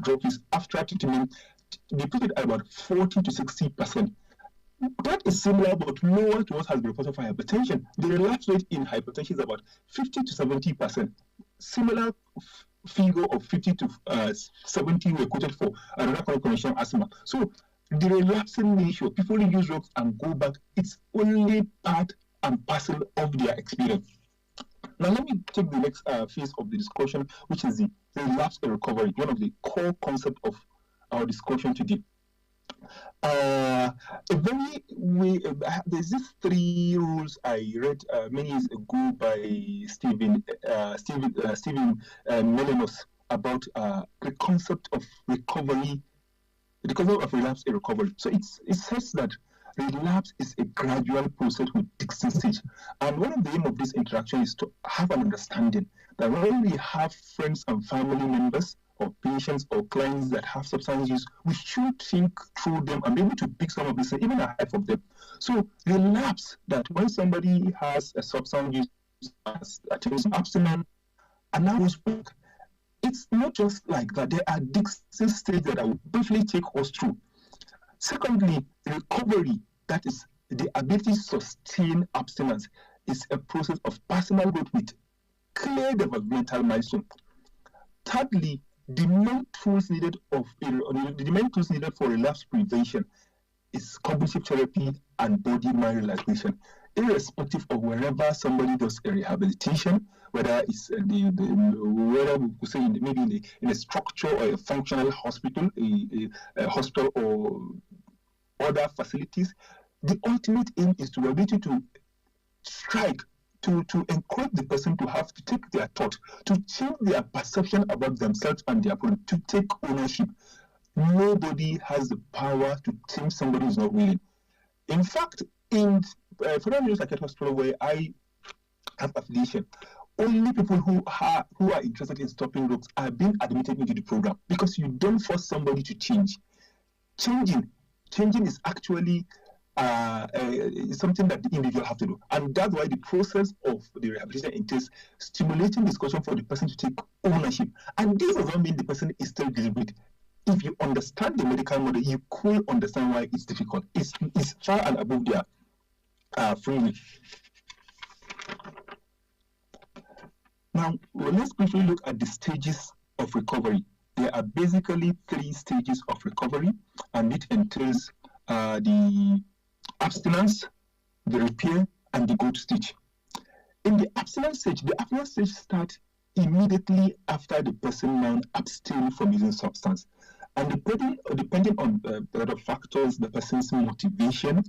[SPEAKER 4] drug use after treatment. They put it at about 40 to 60%. That is similar but lower to what has been reported for hypertension. The relapse rate in hypertension is about 50 to 70%. Similar figure of 50 to 70 were quoted for another chronic condition, asthma. So the relapsing nature, people use drugs and go back, it's only part and parcel of their experience. Now let me take the next phase of the discussion, which is the relapse and recovery, one of the core concepts of our discussion today. There's these 3 rules I read many years ago by Stephen Melinos about the concept of recovery, the concept of relapse and recovery. So it says that relapse is a gradual process with distinct stage, and one of the aim of this interaction is to have an understanding that when we have friends and family members or patients or clients that have substance use, we should think through them and be able to pick some of this, even ahead of them. So relapse, that when somebody has a substance use, attention abstinence, and now goes back, it's not just like that. There are distinct stages that I will briefly take us through. Secondly, recovery, That is, the ability to sustain abstinence is a process of personal growth with clear developmental milestones. Thirdly, the main tools needed for relapse prevention is cognitive therapy and body-mind relaxation, irrespective of wherever somebody does a rehabilitation, whether it's whether we could say maybe in a structure or a functional hospital, a hospital or other facilities. The ultimate aim is to be able to strike, to encourage the person to have to take their thought, to change their perception about themselves and their problem, to take ownership. Nobody has the power to change somebody who's not willing. In fact, in Federal News Psychiatric Hospital, where I have affiliation, only people who are interested in stopping drugs are being admitted into the program, because you don't force somebody to change. Changing is actually something that the individual have to do, and that's why the process of the rehabilitation entails stimulating discussion for the person to take ownership. And this does not mean the person is still deliberate. If you understand the medical model, you could understand why it's difficult. It's far and above their free will. Now, let's briefly look at the stages of recovery. There are basically 3 stages of recovery, and it entails the abstinence, the repair, and the growth stage. In the abstinence stage starts immediately after the person now abstains from using substance. And depending on a lot of factors, the person's motivation,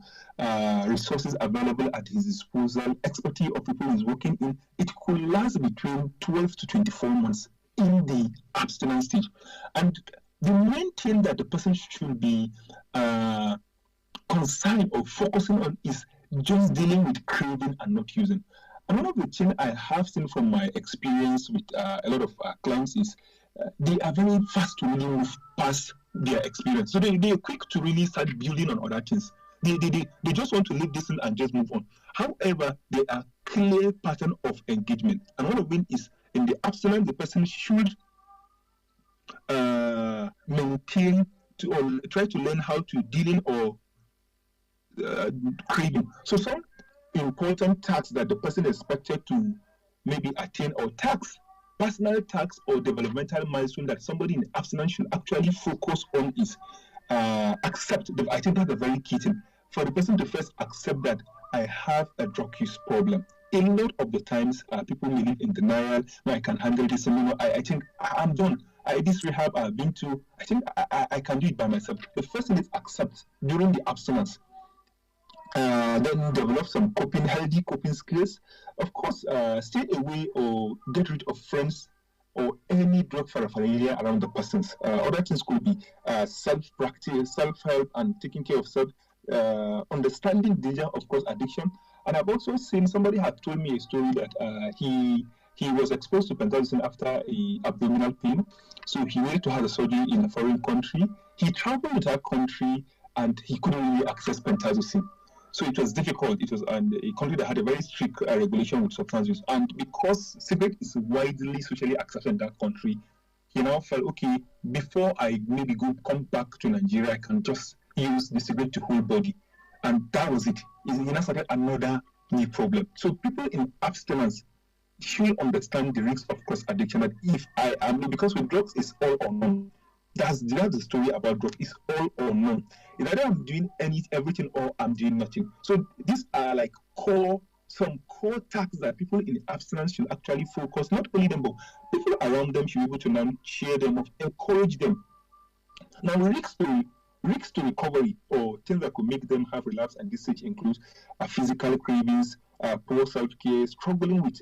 [SPEAKER 4] resources available at his disposal, expertise of people he's working in, it could last between 12 to 24 months in the abstinence stage. And the main thing that the person should be concerned or focusing on is just dealing with craving and not using. And one of the things I have seen from my experience with a lot of clients is they are very fast to really move past their experience. So they are quick to really start building on other things. They just want to leave this thing and just move on. However, there are clear pattern of engagement. And one of them is in the abstinence, the person should maintain or try to learn how to deal in or craving. So some important tasks that the person is expected to maybe attain, or tasks, personal tasks or developmental milestone that somebody in abstinence should actually focus on is accept. I think that's a very key thing for the person to first accept that I have a drug use problem. A lot of the times, people may live in denial. No, I can handle this. And, I think I'm done. This rehab I've been to, I think I can do it by myself. The first thing is accept during the abstinence. Then develop some healthy coping skills. Of course, stay away or get rid of friends or any drug paraphernalia around the persons. Other things could be self-practice, self-help, and taking care of self, understanding danger, of course, addiction. And I've also seen somebody had told me a story that he was exposed to pentazocine after a abdominal pain. So he went to have a surgery in a foreign country. He traveled to that country and he couldn't really access pentazocine. So it was difficult. It was a country that had a very strict regulation with substance use. And because cigarette is widely socially accepted in that country, he now felt, okay, before I maybe come back to Nigeria, I can just use the cigarette to whole body. And that was it. He now started another new problem. So people in abstinence should understand the risks of cross addiction. That if I am, because with drugs it's all or none. That's the story about drugs. It's all or none. Either I'm doing everything or I'm doing nothing. So these are like some core tasks that people in abstinence should actually focus. Not only them, but people around them should be able to now cheer them up, encourage them. Now, risks to recovery or things that could make them have relapse and this stage includes physical cravings, poor self-care, struggling with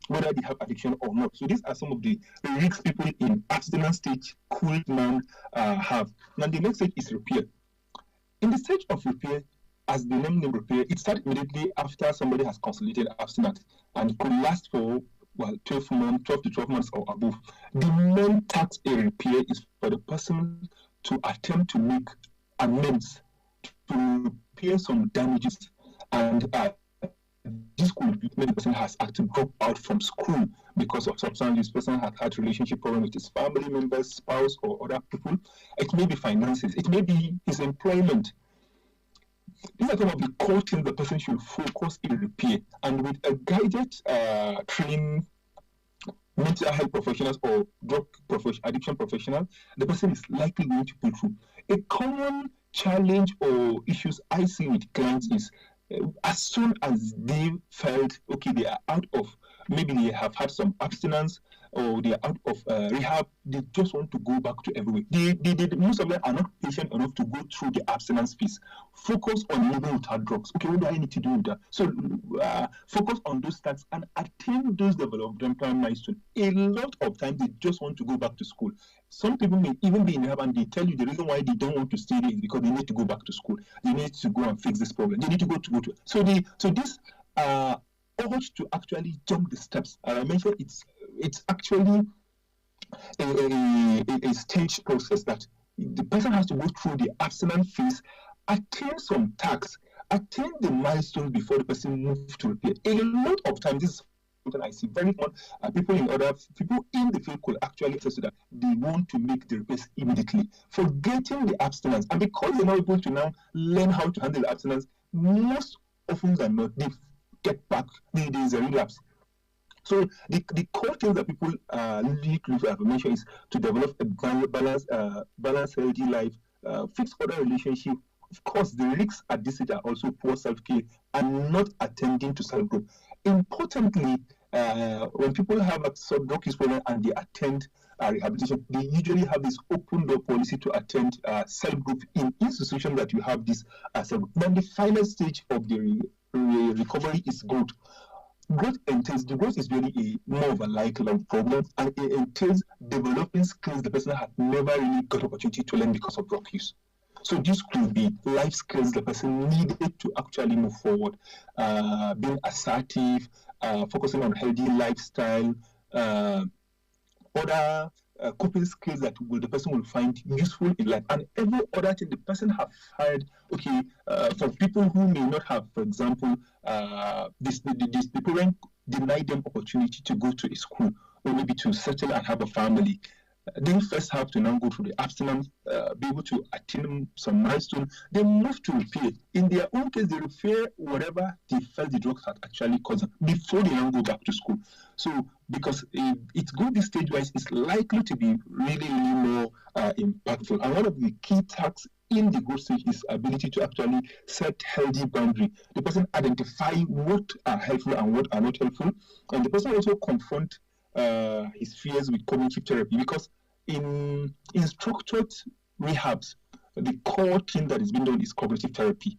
[SPEAKER 4] whether they have addiction or not. So these are some of the risks people in abstinence stage could now have. Now the next stage is repair. In the stage of repair, as the name repair, it starts immediately after somebody has consolidated abstinence and could last for 12 to 12 months or above. The main task in repair is for the person to attempt to make amends, to repair some damages, and this could be when the person has actually dropped out from school because of substance use. Person has had relationship problem with his family members, spouse, or other people. It may be finances. It may be his employment. these are some of the core things the person should focus in repair. And with a guided, trained mental health professionals or addiction professional, the person is likely going to pull through. A common challenge or issues I see with clients is as soon as they felt okay, they are out of, maybe they have had some abstinence or they are out of rehab, they just want to go back to everywhere. Most of them are not patient enough to go through the abstinence phase. Focus on living without drugs. Okay, what do I need to do with that? So focus on those tasks and attain those developmental milestones. A lot of times they just want to go back to school. Some people may even be in rehab and they tell you the reason why they don't want to stay there is because they need to go back to school. They need to go and fix this problem. They need to go to. So this urge to actually jump the steps. I mentioned it's actually a stage process that the person has to go through the abstinence phase, attain some tasks, attain the milestones before the person moves to repair. A lot of times, this is something I see very common. People in the field could actually attest to that. They want to make the repairs immediately, forgetting the abstinence, and because they're not able to now learn how to handle the abstinence, most often than not, they get back. There is a relapse. So the core things that people need to have mentioned is to develop a balanced, healthy life, fix other relationship. Of course, the risks at this stage are also poor self-care and not attending to self-growth. Importantly, when people have a drug use problem and they attend rehabilitation, they usually have this open door policy to attend self-growth in institutions that you have this self-growth. Then the final stage of the recovery is growth. Growth is really more of a lifelong problem, and it entails developing skills the person had never really got opportunity to learn because of drug use. So this could be life skills the person needed to actually move forward, being assertive, focusing on healthy lifestyle, other coping skills that the person will find useful in life, and every other thing the person have heard. Okay, for people who may not have, for example, the parent deny them opportunity to go to a school or maybe to settle and have a family. They first have to now go through the abstinence, be able to attain some milestone, then move to repair. In their own case, they repair whatever they felt the drugs had actually caused them before they now go back to school. So, because it's good this stage-wise, it's likely to be really, really more impactful. And one of the key tasks in the growth stage is ability to actually set healthy boundary. The person identify what are helpful and what are not helpful, and the person also confront his fears with cognitive therapy, because in structured rehabs, the core thing that is being done is cognitive therapy,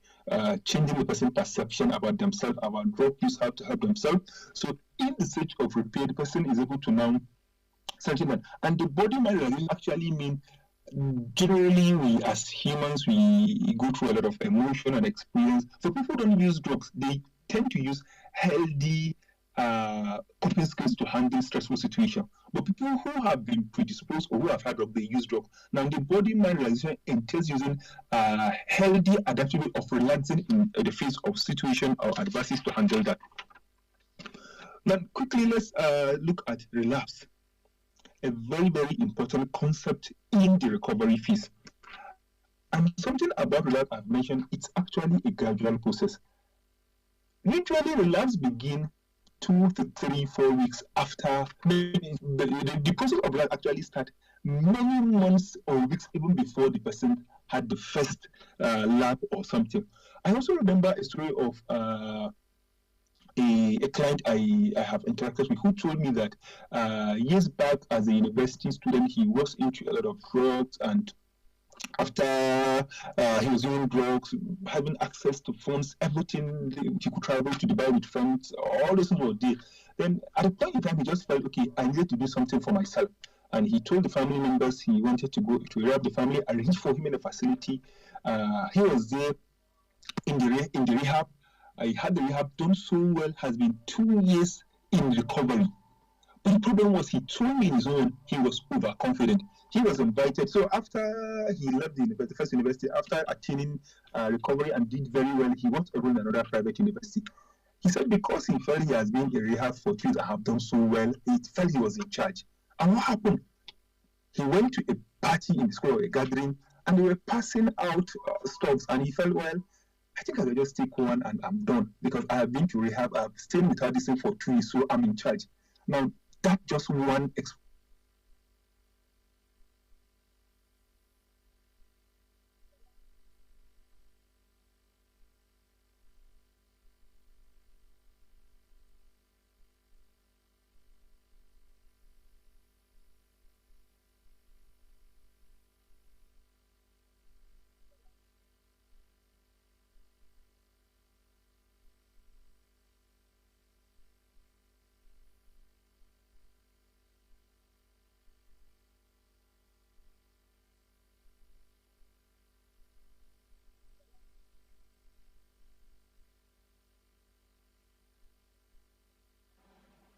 [SPEAKER 4] changing the person's perception about themselves, about drug use, how to help themselves. So in the stage of repair, the person is able to now settle that. And the body-mind relationship actually mean, generally, we as humans, we go through a lot of emotion and experience. For people who don't use drugs, they tend to use healthy coping skills to handle stressful situations. But people who have been predisposed or who have had drugs, they use drugs. Now, the body-mind relaxation entails using healthy adaptability of relaxing in the face of situation or adversities to handle that. Now, quickly, let's look at relapse, a very, very important concept in the recovery phase. And something about relapse I've mentioned, it's actually a gradual process. Usually, relapse begins 2 to 3, 4 weeks after the process of relapse actually starts many months or weeks even before the person had the first lap or something. I also remember a story of a client I have interacted with who told me that years back as a university student, he was into a lot of drugs, and after he was doing drugs, having access to phones, everything, he could travel to Dubai with friends, all those things were there. Then at a point in time, he just felt, okay, I need to do something for myself. And he told the family members he wanted to go to rehab. The family arranged for him in a facility. He was there in the rehab. I had the rehab done so well, has been 2 years in recovery. But the problem was, he told me in his own, he was overconfident. He was invited. So after he left the first university, after attaining recovery and did very well, he went to enroll in another private university. He said because he felt he has been in rehab for 2 years and have done so well, he felt he was in charge. And what happened? He went to a party in the school or a gathering, and they were passing out stuffs, and he felt, well, I think I will just take one and I'm done because I have been to rehab. I've stayed without this thing for 2 years, so I'm in charge. Now, that just one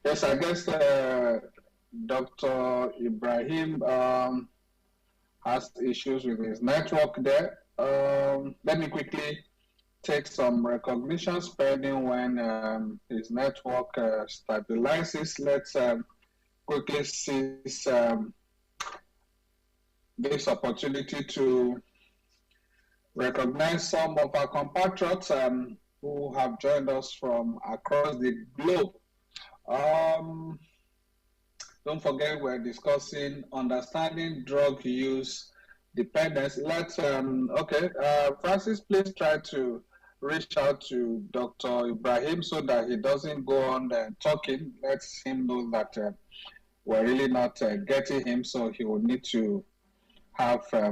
[SPEAKER 1] Yes, I guess Dr. Ibrahim has issues with his network there. Let me quickly take some recognition pending when his network stabilizes. Let's quickly seize this opportunity to recognize some of our compatriots who have joined us from across the globe. Don't forget, we're discussing understanding drug use dependence. Francis, please try to reach out to Dr. Ibrahim so that he doesn't go on talking. Let him know that we're really not getting him, so he will need to have a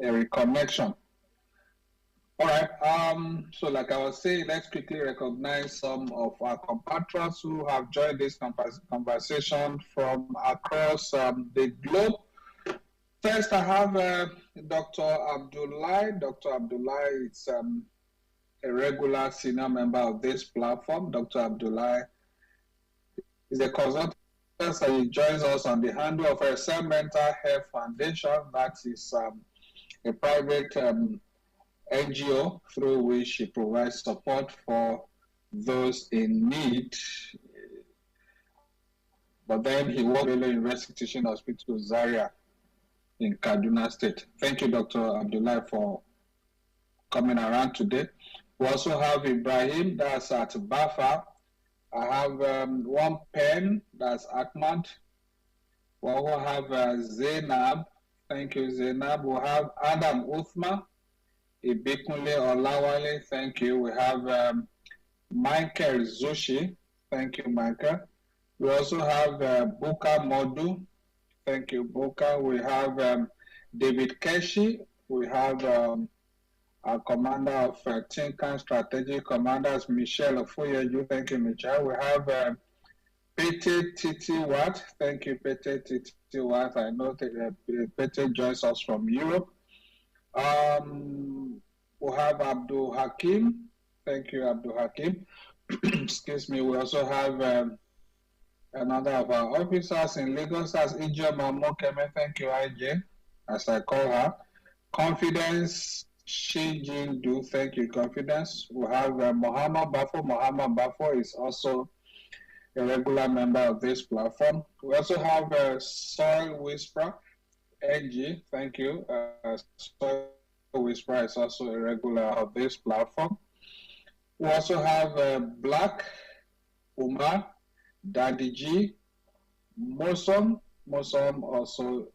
[SPEAKER 1] reconnection. All right. So like I was saying, let's quickly recognize some of our compatriots who have joined this conversation from across the globe. First, I have Dr. Abdullah. Dr. Abdullah is a regular senior member of this platform. Dr. Abdullah is a consultant and he joins us on the handle of a Mental Health Foundation. That is a private NGO through which she provides support for those in need. But then he worked at the University Teaching Hospital, Zaria, in Kaduna State. Thank you, Dr. Abdullah, for coming around today. We also have Ibrahim, that's at Bafa. I have one pen, that's Ahmad. We also have Zainab. Thank you, Zainab. We have Adam Uthma. Ibikunle Olawale, thank you. We have Michael Zushi, thank you, Michael. We also have Buka Modu, thank you, Buka. We have David Keshi. We have our commander of Tinkan Strategic Commanders, Michelle Ofoyeju, thank you, Michelle. We have Pete Titi Watt, thank you, Pete Titi Watt. I know that Pete joins us from Europe. We have Abdul Hakim. Thank you, Abdul Hakim. Excuse me. We also have another of our officers in Lagos as Ijoma Mokeme. Thank you, IJ, as I call her. Confidence Shinjindu. Thank you, Confidence. We have Muhammad Bafo. Muhammad Bafo is also a regular member of this platform. We also have Soil Whisperer. NG, thank you. Soil Whisperer is also a regular of this platform. We also have Black, Umar, Daddy G, Mosom. Mosom also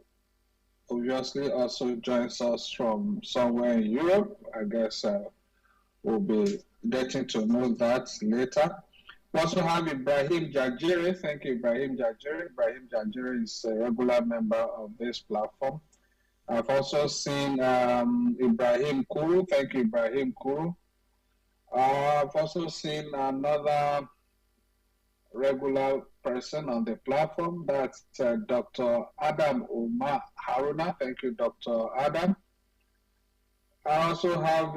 [SPEAKER 1] obviously also joins us from somewhere in Europe. I guess we'll be getting to know that later. We also have Ibrahim Jajiri. Thank you, Ibrahim Jajiri. Ibrahim Jajiri is a regular member of this platform. I've also seen Ibrahim Kuru. Thank you, Ibrahim Kuru. I've also seen another regular person on the platform. That's Dr. Adam Umar Haruna. Thank you, Dr. Adam. I also have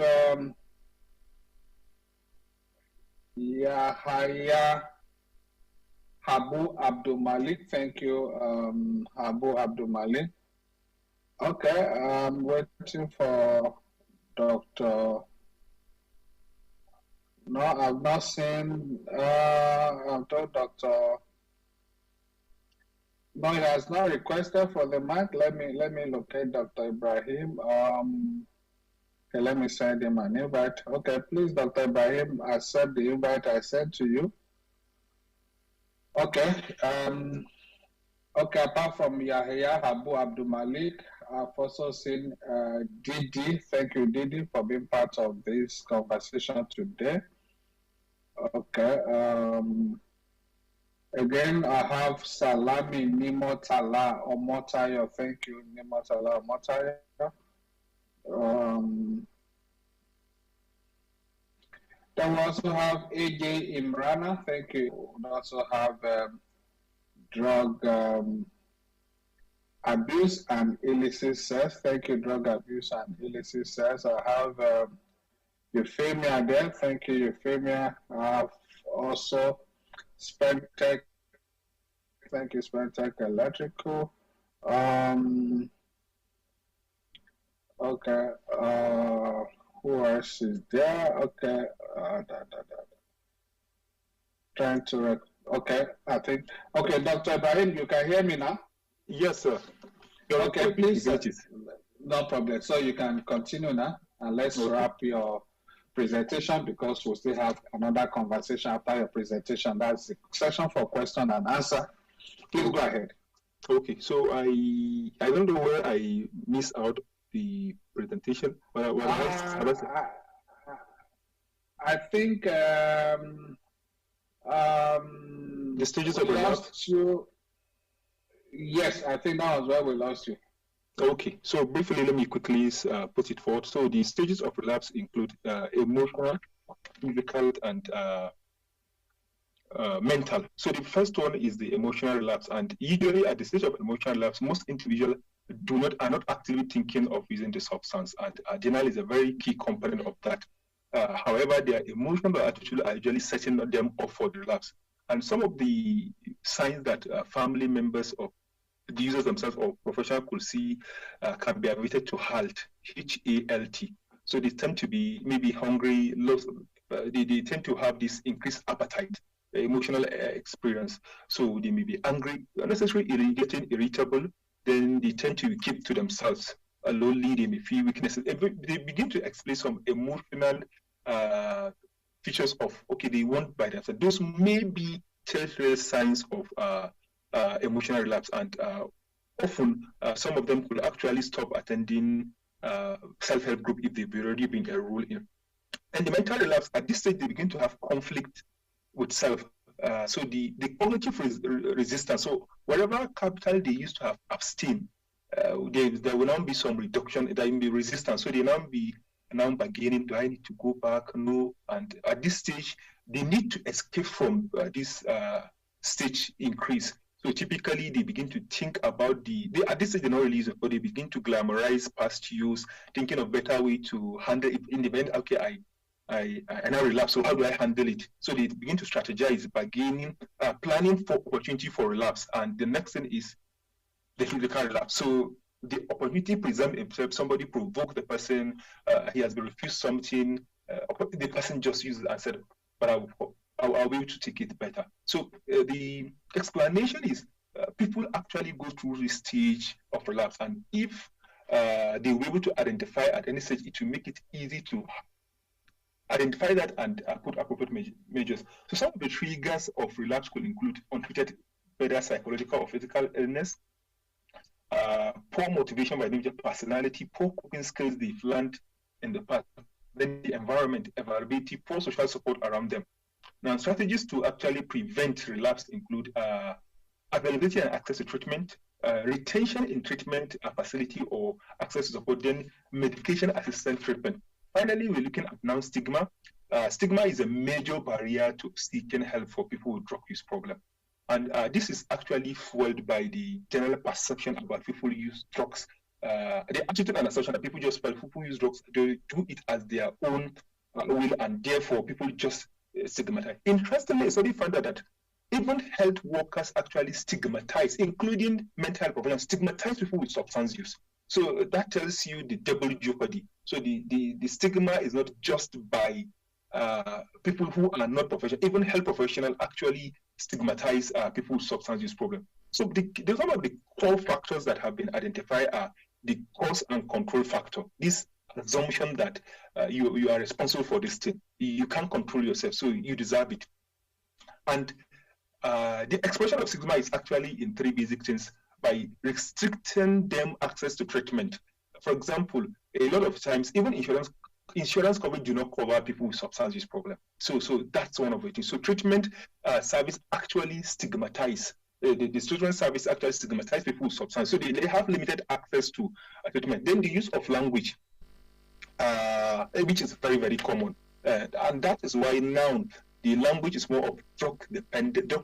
[SPEAKER 1] Yahaya Habu Abdul Malik. Thank you, Habu Abdul Malik. Okay, I'm waiting for Dr. No, I've not seen. I'm told Dr. No, he has not requested for the mic. Let me locate Dr. Ibrahim. Okay, let me send him an invite. Okay, please, Dr. Ibrahim, accept the invite I sent to you. Okay. Okay, apart from Yahya Abu Abdul Malik, I've also seen Didi. Thank you, Didi, for being part of this conversation today. Okay. Again, I have Salami Nimotala Omotayo. Thank you, Nimotala Omotayo. Then we also have AJ Imrana. Thank you. We also have drug abuse and illicit sex. Thank you, drug abuse and illicit sex. I have Euphemia there. Thank you, Euphemia. I have also Spentech. Thank you, Spentech Electrical. Okay. Who else is there? Okay. Trying to. Okay. I think. Okay, Dr. Ibrahim, you can hear me now?
[SPEAKER 4] Yes, sir.
[SPEAKER 1] Okay, please. No problem. So you can continue now, and let's wrap your presentation because we'll still have another conversation after your presentation. That's the session for question and answer. Please go ahead.
[SPEAKER 4] Okay, so I don't know where I missed out the presentation.
[SPEAKER 1] I think the
[SPEAKER 4] stages of relapse.
[SPEAKER 1] Yes, I think that was where we lost you.
[SPEAKER 4] Okay, so briefly, let me quickly put it forward. So the stages of relapse include emotional, physical, and mental. So the first one is the emotional relapse, and usually at the stage of emotional relapse, most individuals are not actively thinking of using the substance, and denial is a very key component of that. However, their emotional attitude are usually setting them up for the relapse. And some of the signs that family members of the users themselves or professionals could see can be admitted to HALT, H-A-L-T. So they tend to be maybe hungry, they tend to have this increased appetite, emotional experience. So they may be angry, unnecessarily getting irritable, then they tend to keep to themselves. Lonely, they may feel weaknesses. They begin to explain some emotional features of, okay, they want by themselves. Those may be telltale signs of emotional relapse, and often some of them could actually stop attending self-help group if they've already been enrolled in. And the mental relapse, at this stage, they begin to have conflict with self. So the cognitive resistance, so whatever capital they used to have abstain, there will now be some reduction, there will be resistance. So they now bargaining, do I need to go back? No. And at this stage, they need to escape from this stage increase. So typically they begin to think about at this stage they're not releasing, but they begin to glamorize past use, thinking of better way to handle it in the event, okay, I now relapse, so how do I handle it? So they begin to strategize, bargaining, planning for opportunity for relapse. And the next thing is the physical relapse. So the opportunity presents itself, somebody provoked the person, he has been refused something, the person just used it and said, but I'll be able to take it better. So the explanation is people actually go through this stage of relapse, and if they were able to identify at any stage, it will make it easy to identify that and put appropriate measures. So some of the triggers of relapse could include untreated whether psychological or physical illness, poor motivation by individual personality, poor coping skills they've learned in the past, then the environment, availability, poor social support around them. Now, strategies to actually prevent relapse include availability and access to treatment, retention in treatment facility or access to support, then medication assisted treatment. Finally, we're looking at now stigma. Stigma is a major barrier to seeking help for people with drug use problem. And this is actually fueled by the general perception about people who use drugs. The attitude and assumption that people just feel people who use drugs, they do it as their own will, and therefore people just stigmatize. Interestingly, a study found out that even health workers actually stigmatize, including mental health professionals, stigmatize people with substance use. So that tells you the double jeopardy. So the stigma is not just by people who are not professional. Even health professionals actually stigmatize people with substance use problem. So some of the core factors that have been identified are the cause and control factor. These assumption that you are responsible for this thing. You can't control yourself, so you deserve it. And the expression of stigma is actually in three basic things: by restricting them access to treatment. For example, a lot of times, even insurance coverage do not cover people with substance use problem. So that's one of it. So treatment service actually stigmatize. The treatment service actually stigmatize people with substance. So they have limited access to treatment. Then the use of language, which is very, very common. And that is why now the language is more of drug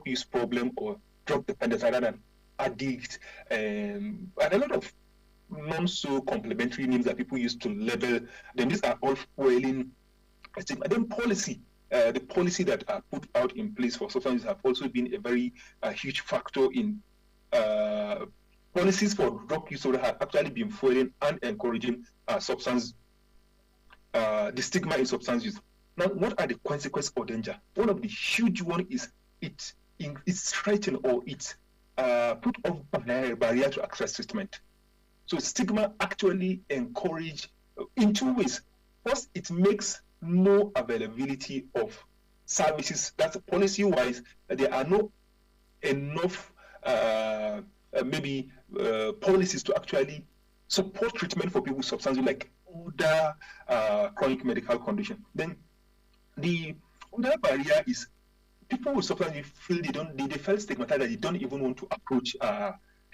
[SPEAKER 4] use problem or drug dependence rather than addict. And a lot of non-so complementary names that people use to label them. These are all fueling stigma. Then policy. The policy that are put out in place for substance have also been a very huge factor in policies for drug use have actually been fueling and encouraging substance, the stigma in substance use. Now, what are the consequences or danger? One of the huge one is it's threatened or it's put off barrier to access treatment. So stigma actually encourage in two ways. First, it makes no availability of services. That's policy-wise. There are no enough policies to actually support treatment for people with substance use, like other chronic medical condition. Then the other barrier is people with substance use feel they felt stigmatized that they don't even want to approach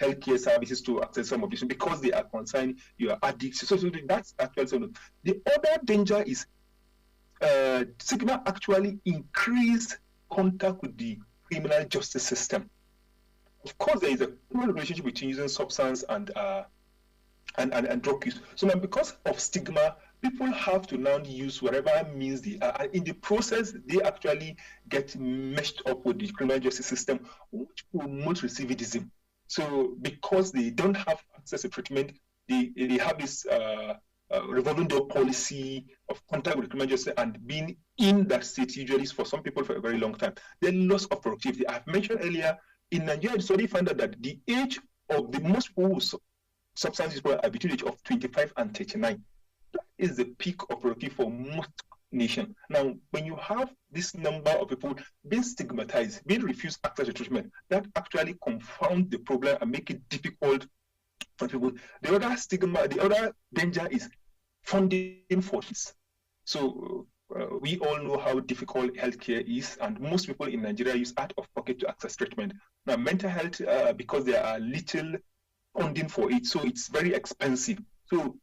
[SPEAKER 4] healthcare services to access some of this because they are concerned you are addicted. So that's actually something. The other danger is stigma actually increase contact with the criminal justice system. Of course, there is a close relationship between using substance and drug use. So now, because of stigma, people have to now use whatever means they are. In the process, they actually get meshed up with the criminal justice system, which promotes recidivism. So because they don't have access to treatment, they have this revolving door policy of contact with the criminal justice and being in that state usually for some people for a very long time. Then loss of productivity. I've mentioned earlier, in Nigeria, the study found out that the age of the most people with substance use are between the age of 25 and 39. That is the peak of productivity for most nations. Now, when you have this number of people being stigmatized, being refused access to treatment, that actually confounds the problem and make it difficult for people. The other stigma, the other danger is funding for this. So we all know how difficult healthcare is, and most people in Nigeria use out of pocket to access treatment. Now, mental health, because there are little funding for it, so it's very expensive. So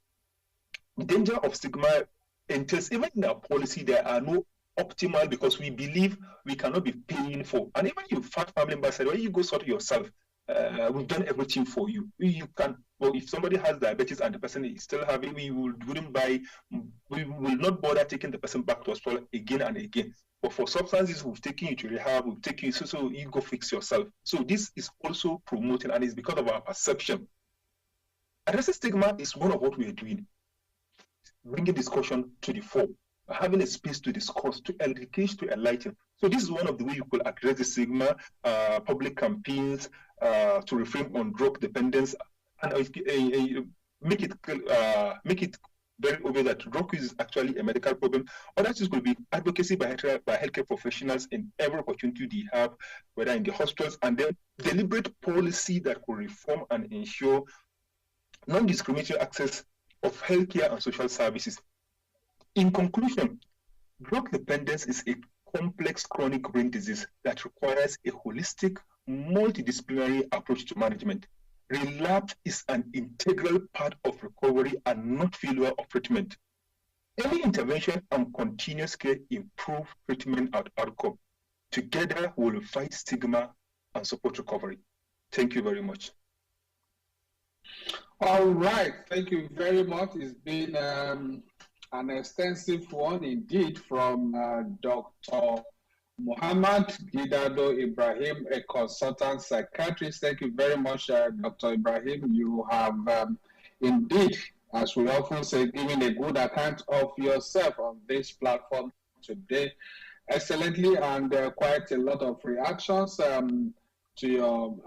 [SPEAKER 4] the danger of stigma entails, even in our policy, there are no optimal, because we believe we cannot be paying for. And even you fat family member said, well, you go sort it yourself. We've done everything for you. You can. Well, if somebody has diabetes and the person is still having, we will not bother taking the person back to hospital again and again. But for substances, we've taken you to rehab, we've taken you, so you go fix yourself. So this is also promoting, and it's because of our perception. Addressing stigma is one of what we are doing, bringing discussion to the fore, having a space to discuss, to educate, to enlighten. So this is one of the ways you could address the stigma, public campaigns to refrain on drug dependence, and make it very obvious that drug use is actually a medical problem. Other things could be advocacy by healthcare professionals in every opportunity they have, whether in the hospitals, and then deliberate policy that could reform and ensure non-discriminatory access of healthcare and social services. In conclusion, drug dependence is a complex chronic brain disease that requires a holistic, multidisciplinary approach to management. Relapse is an integral part of recovery and not failure of treatment. Early intervention and continuous care improve treatment outcome. Together, we will fight stigma and support recovery. Thank you very much.
[SPEAKER 1] All right, thank you very much. It's been an extensive one indeed from Dr. Muhammad Gidado Ibrahim, a consultant psychiatrist. Thank you very much, Dr. Ibrahim. You have indeed, as we often say, given a good account of yourself on this platform today excellently, and quite a lot of reactions. to your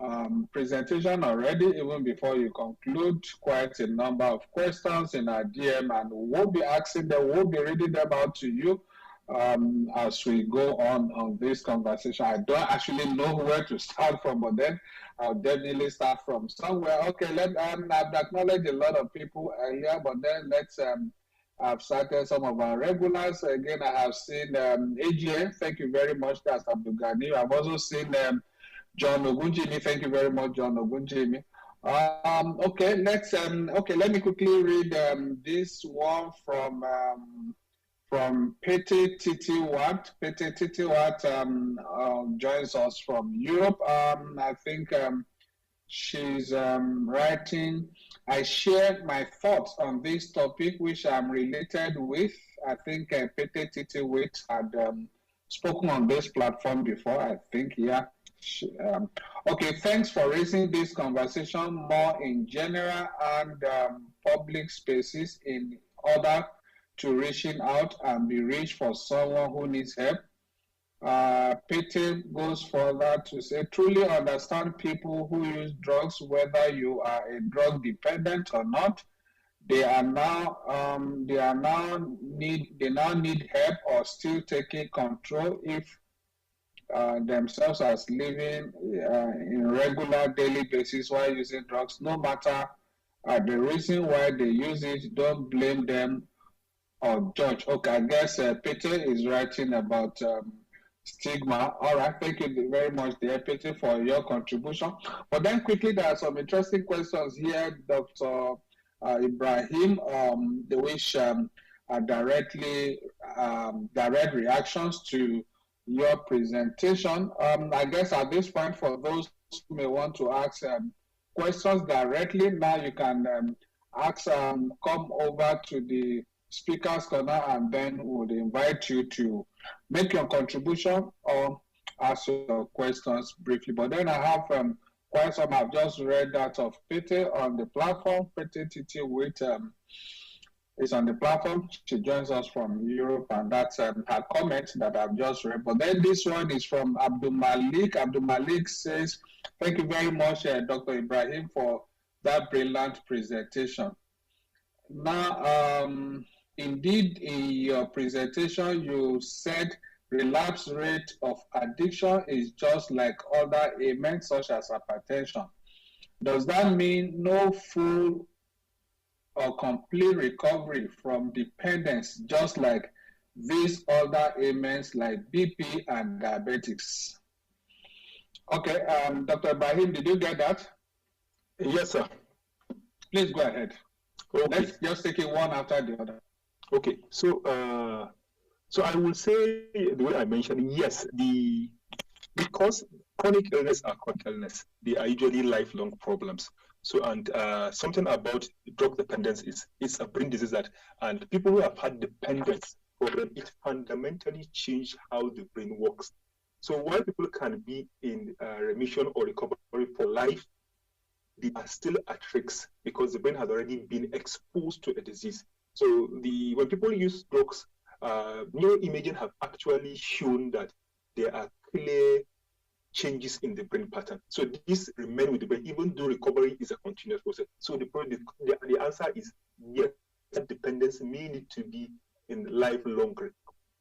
[SPEAKER 1] presentation already, even before you conclude. Quite a number of questions in our DM, and we'll be asking them, we'll be reading them out to you as we go on this conversation. I don't actually know where to start from, but then I'll definitely start from somewhere. Okay, I've acknowledged a lot of people earlier, but then I've started some of our regulars. Again, I have seen AGA. Thank you very much. That's Abdul Ghani. I've also seen John Ogunjimi. Thank you very much, John Ogunjimi. Let me quickly read this one from Pete Titiwat. Pete Titiwat joins us from Europe. I think she's writing, I shared my thoughts on this topic, which I'm related with. I think Pete Titiwat had spoken on this platform before, I think, yeah. Okay, thanks for raising this conversation more in general and public spaces in order to reaching out and be reached for someone who needs help. Pete goes further to say, truly understand people who use drugs, whether you are a drug dependent or not. They now need help or still taking control if themselves as living in regular daily basis while using drugs, no matter the reason why they use it. Don't blame them or judge. Okay, I guess Peter is writing about stigma. All right, thank you very much, dear Peter, for your contribution. But then quickly, there are some interesting questions here, Dr. Ibrahim, which are directly direct reactions to your presentation. I guess at this point, for those who may want to ask questions directly, now you can ask, come over to the speaker's corner, and then would invite you to make your contribution or ask your questions briefly. But then I have quite some I've just read that of Pete on the platform. Pete Titi with is on the platform. She joins us from Europe, and that's her comment that I've just read. But then this one is from Abdul Malik. Abdul Malik says, thank you very much, Dr. Ibrahim, for that brilliant presentation. Now, indeed, in your presentation, you said relapse rate of addiction is just like other ailments such as hypertension. Does that mean no full or complete recovery from dependence, just like these other ailments like BP and diabetics? Okay, Dr. Ibrahim, did you get that?
[SPEAKER 4] Yes, sir.
[SPEAKER 1] Please go ahead.
[SPEAKER 4] Okay.
[SPEAKER 1] Let's just take it one after the other.
[SPEAKER 4] Okay, so I will say the way I mentioned, yes, because chronic illness are chronic illness, they are usually lifelong problems. So, and something about drug dependence is a brain disease and people who have had dependence problem, it fundamentally changes how the brain works. So while people can be in remission or recovery for life, they are still at risk because the brain has already been exposed to a disease. So when people use drugs, neuroimaging have actually shown that there are clear changes in the brain pattern. So this remains with the brain, even though recovery is a continuous process. So the answer is yes, dependence may need to be in lifelong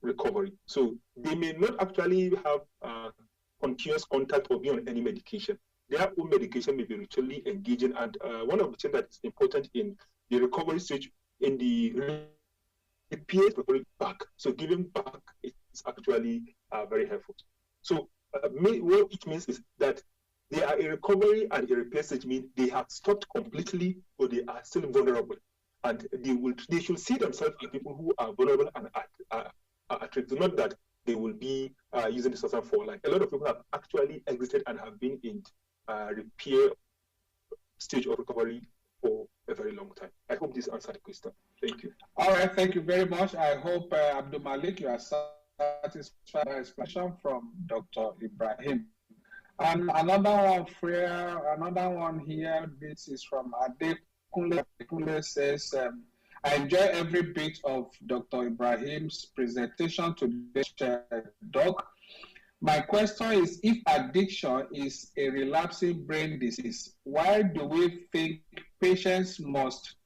[SPEAKER 4] recovery. So they may not actually have continuous contact or be on any medication. Their own medication may be ritually engaging. And one of the things that is important in the recovery stage, in the repair recovery back. So giving back is actually very helpful. So what it means is that they are a recovery and a repair stage means they have stopped completely or they are still vulnerable. And they should see themselves as people who are vulnerable and are at risk. Not that they will be using the substance for life. A lot of people have actually exited and have been in repair stage of recovery for a very long time. I hope this answered the question. Thank you.
[SPEAKER 1] All right, thank you very much. I hope, Abdul Malik, you are satisfied by the explanation from Dr. Ibrahim. And another one here, this is from Adekunle. Adekunle says, I enjoy every bit of Dr. Ibrahim's presentation to this doc. My question is, if addiction is a relapsing brain disease, why do we think patients must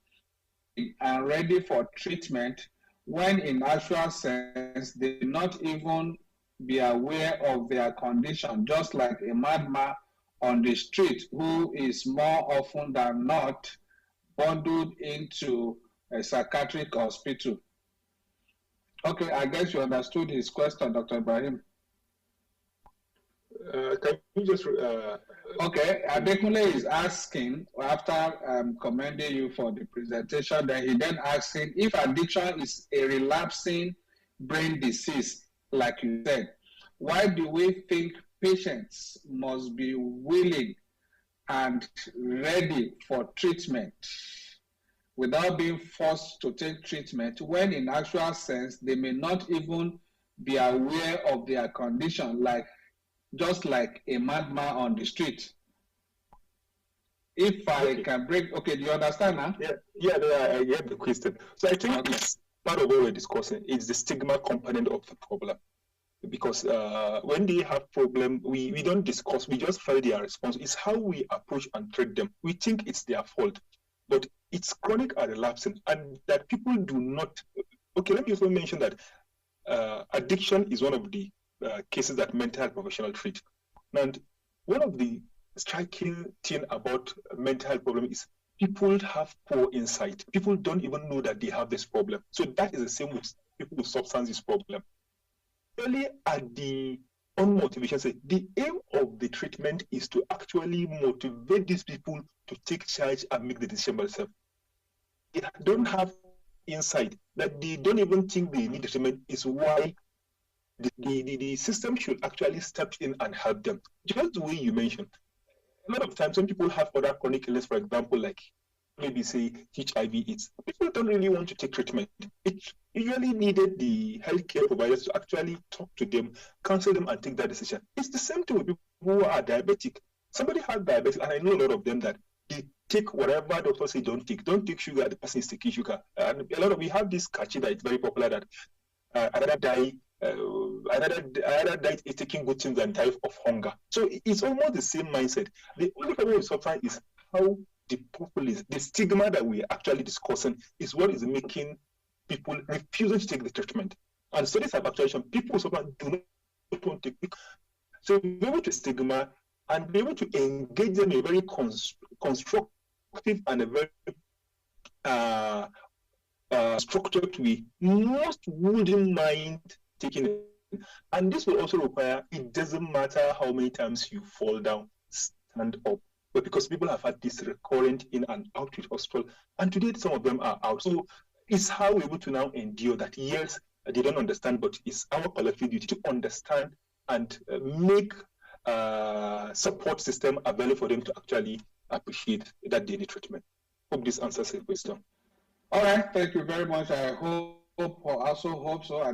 [SPEAKER 1] and ready for treatment when in actual sense they may not even be aware of their condition, just like a madman on the street who is more often than not bundled into a psychiatric hospital? Okay, I guess you understood his question, Dr. Ibrahim.
[SPEAKER 4] Can you just
[SPEAKER 1] Okay, Adekunle is asking after commending you for the presentation. Then he then asking if addiction is a relapsing brain disease, like you said. Why do we think patients must be willing and ready for treatment without being forced to take treatment when in actual sense they may not even be aware of their condition, like just like a madman on the street? If I can break, okay, do you understand now?
[SPEAKER 4] I get the question. So I think it's part of what we're discussing. It's the stigma component of the problem. Because when they have problem, we don't discuss, we just follow their response. It's how we approach and treat them. We think it's their fault, but it's chronic or relapsing, and that people do not. Okay, let me also mention that addiction is one of the cases that mental health professionals treat. And one of the striking thing about mental health problem is people have poor insight. People don't even know that they have this problem. So that is the same with people with substance use problem. Early at the on motivation, say the aim of the treatment is to actually motivate these people to take charge and make the decision by themselves. They don't have insight that they don't even think they need the treatment is why the system should actually step in and help them. Just the way you mentioned, a lot of times when people have other chronic illness, for example, like maybe say HIV/AIDS, people don't really want to take treatment. It usually needed the healthcare providers to actually talk to them, counsel them, and take that decision. It's the same thing with people who are diabetic. Somebody has diabetes, and I know a lot of them that they take whatever doctors say don't take. Don't take sugar, the person is taking sugar. And a lot of, we have this catchy that is very popular that I rather die I rather die taking good things than die of hunger. So it's almost the same mindset. The only problem with substance is how the populace, the stigma that we're actually discussing is what is making people refusing to take the treatment. And studies have actually shown people with substance do not want to take. So be able to stigma and be able to engage them in a very constructive and a very structured way, most wouldn't mind taking it. And this will also require, it doesn't matter how many times you fall down, stand up. But because people have had this recurrent in and out with hospital, and today some of them are out. So it's how we're able to now endure that. Yes, they don't understand, but it's our collective duty to understand and make support system available for them to actually appreciate that daily treatment. Hope this answers your question.
[SPEAKER 1] All right, thank you very much. I also hope so. I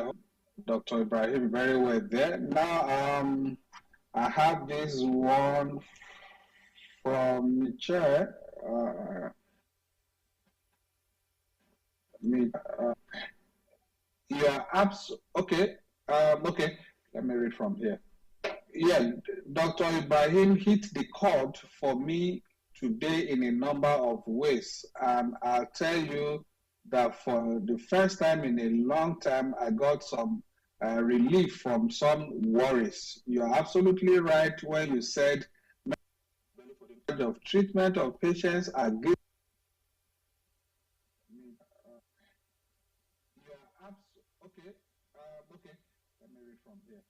[SPEAKER 1] hope Dr. Ibrahim very well there. Now, I have this one from the chair. Yeah, okay. Okay, let me read from here. Yeah, Dr. Ibrahim hit the chord for me today in a number of ways, and I'll tell you that for the first time in a long time, I got some relief from some worries. You're absolutely right when you said of treatment of patients are given. Okay, okay, let me read from here.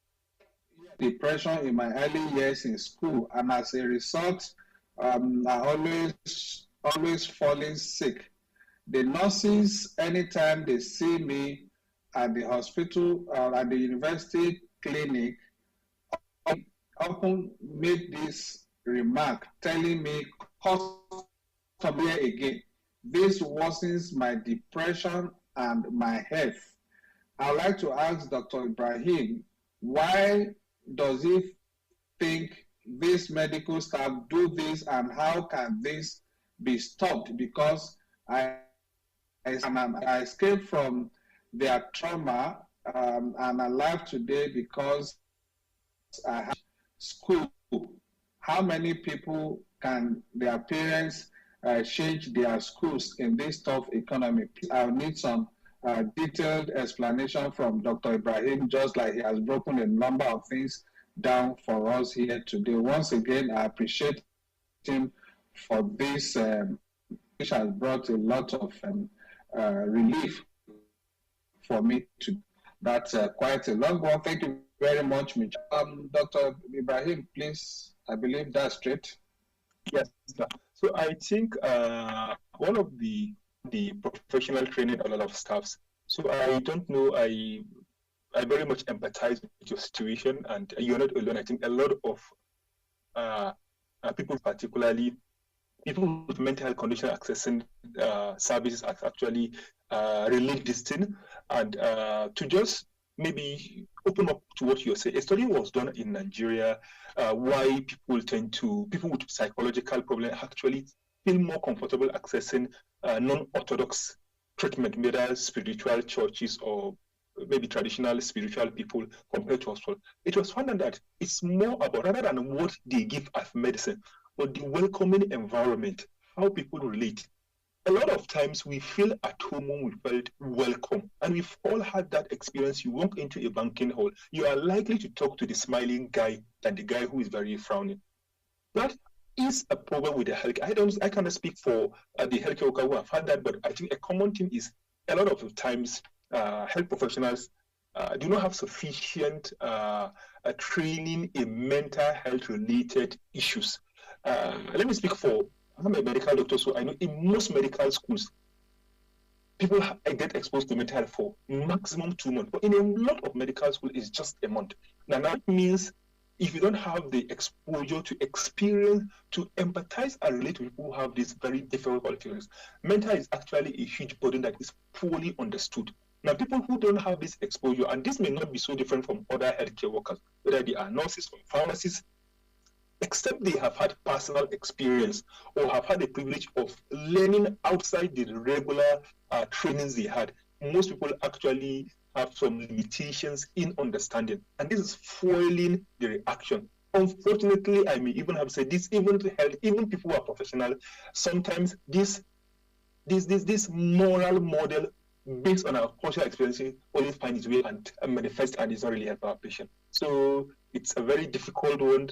[SPEAKER 1] Depression in my early years in school, and as a result, I always falling sick. The nurses, anytime they see me at the hospital or at the university clinic, often make this remark, telling me, "Come here again." This worsens my depression and my health. I'd like to ask Dr. Ibrahim, why does he think these medical staff do this, and how can this be stopped? Because I escaped from their trauma and alive today because I have school. How many people can their parents change their schools in this tough economy? I'll need some detailed explanation from Dr. Ibrahim, just like he has broken a number of things down for us here today. Once again, I appreciate him for this, which has brought a lot of relief for me to. That's quite a long one. Thank you very much, Mitch. Dr. Ibrahim, please, I believe that's straight.
[SPEAKER 4] Yes, sir. So I think one of the professional training a lot of staffs. So I don't know. I very much empathize with your situation, and you're not alone. I think a lot of people, particularly people with mental health condition, accessing services actually relate this thing, and to just maybe open up to what you're saying. A study was done in Nigeria why people with psychological problems actually feel more comfortable accessing non-orthodox treatment, whether spiritual churches or maybe traditional spiritual people compared to hospital. It was found that it's more about, rather than what they give as medicine, but the welcoming environment, how people relate. A lot of times we feel at home when we felt welcome, and we've all had that experience. You walk into a banking hall, you are likely to talk to the smiling guy than the guy who is very frowning. That is a problem with the healthcare. I cannot speak for the healthcare worker who have had that, but I think a common thing is a lot of times health professionals do not have sufficient training in mental health related issues. Let me speak for, I'm a medical doctor, so I know in most medical schools, people get exposed to mental health for maximum 2 months. But in a lot of medical school, it's just a month. Now that means if you don't have the exposure to experience, to empathize and relate to people who have these very difficult qualifications, mental is actually a huge burden that is poorly understood. Now, people who don't have this exposure, and this may not be so different from other healthcare workers, whether they are nurses or pharmacists, except they have had personal experience or have had the privilege of learning outside the regular trainings they had, most people actually have some limitations in understanding, and this is foiling the reaction. Unfortunately, I may even have said this, even to health, even people who are professional, sometimes this moral model based on our cultural experience only find its way and manifest, and it's not really help our patient. So it's a very difficult one.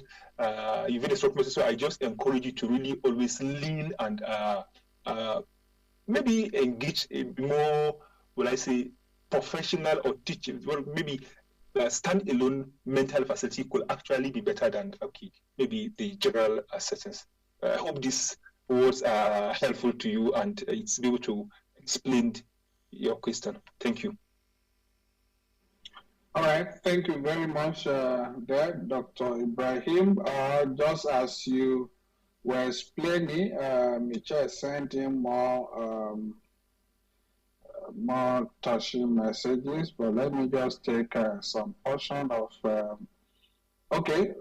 [SPEAKER 4] You've been a stroke message, so I just encourage you to really always lean and maybe engage a more, will I say, professional or teaching. Well, maybe stand-alone mental facility could actually be better than maybe the general settings. I hope these words are helpful to you and it's able to explain your question. Thank you.
[SPEAKER 1] All right, thank you very much, there, Dr. Ibrahim. Just as you were explaining, Michelle sent in more touching messages, but let me just take some portion of. Okay.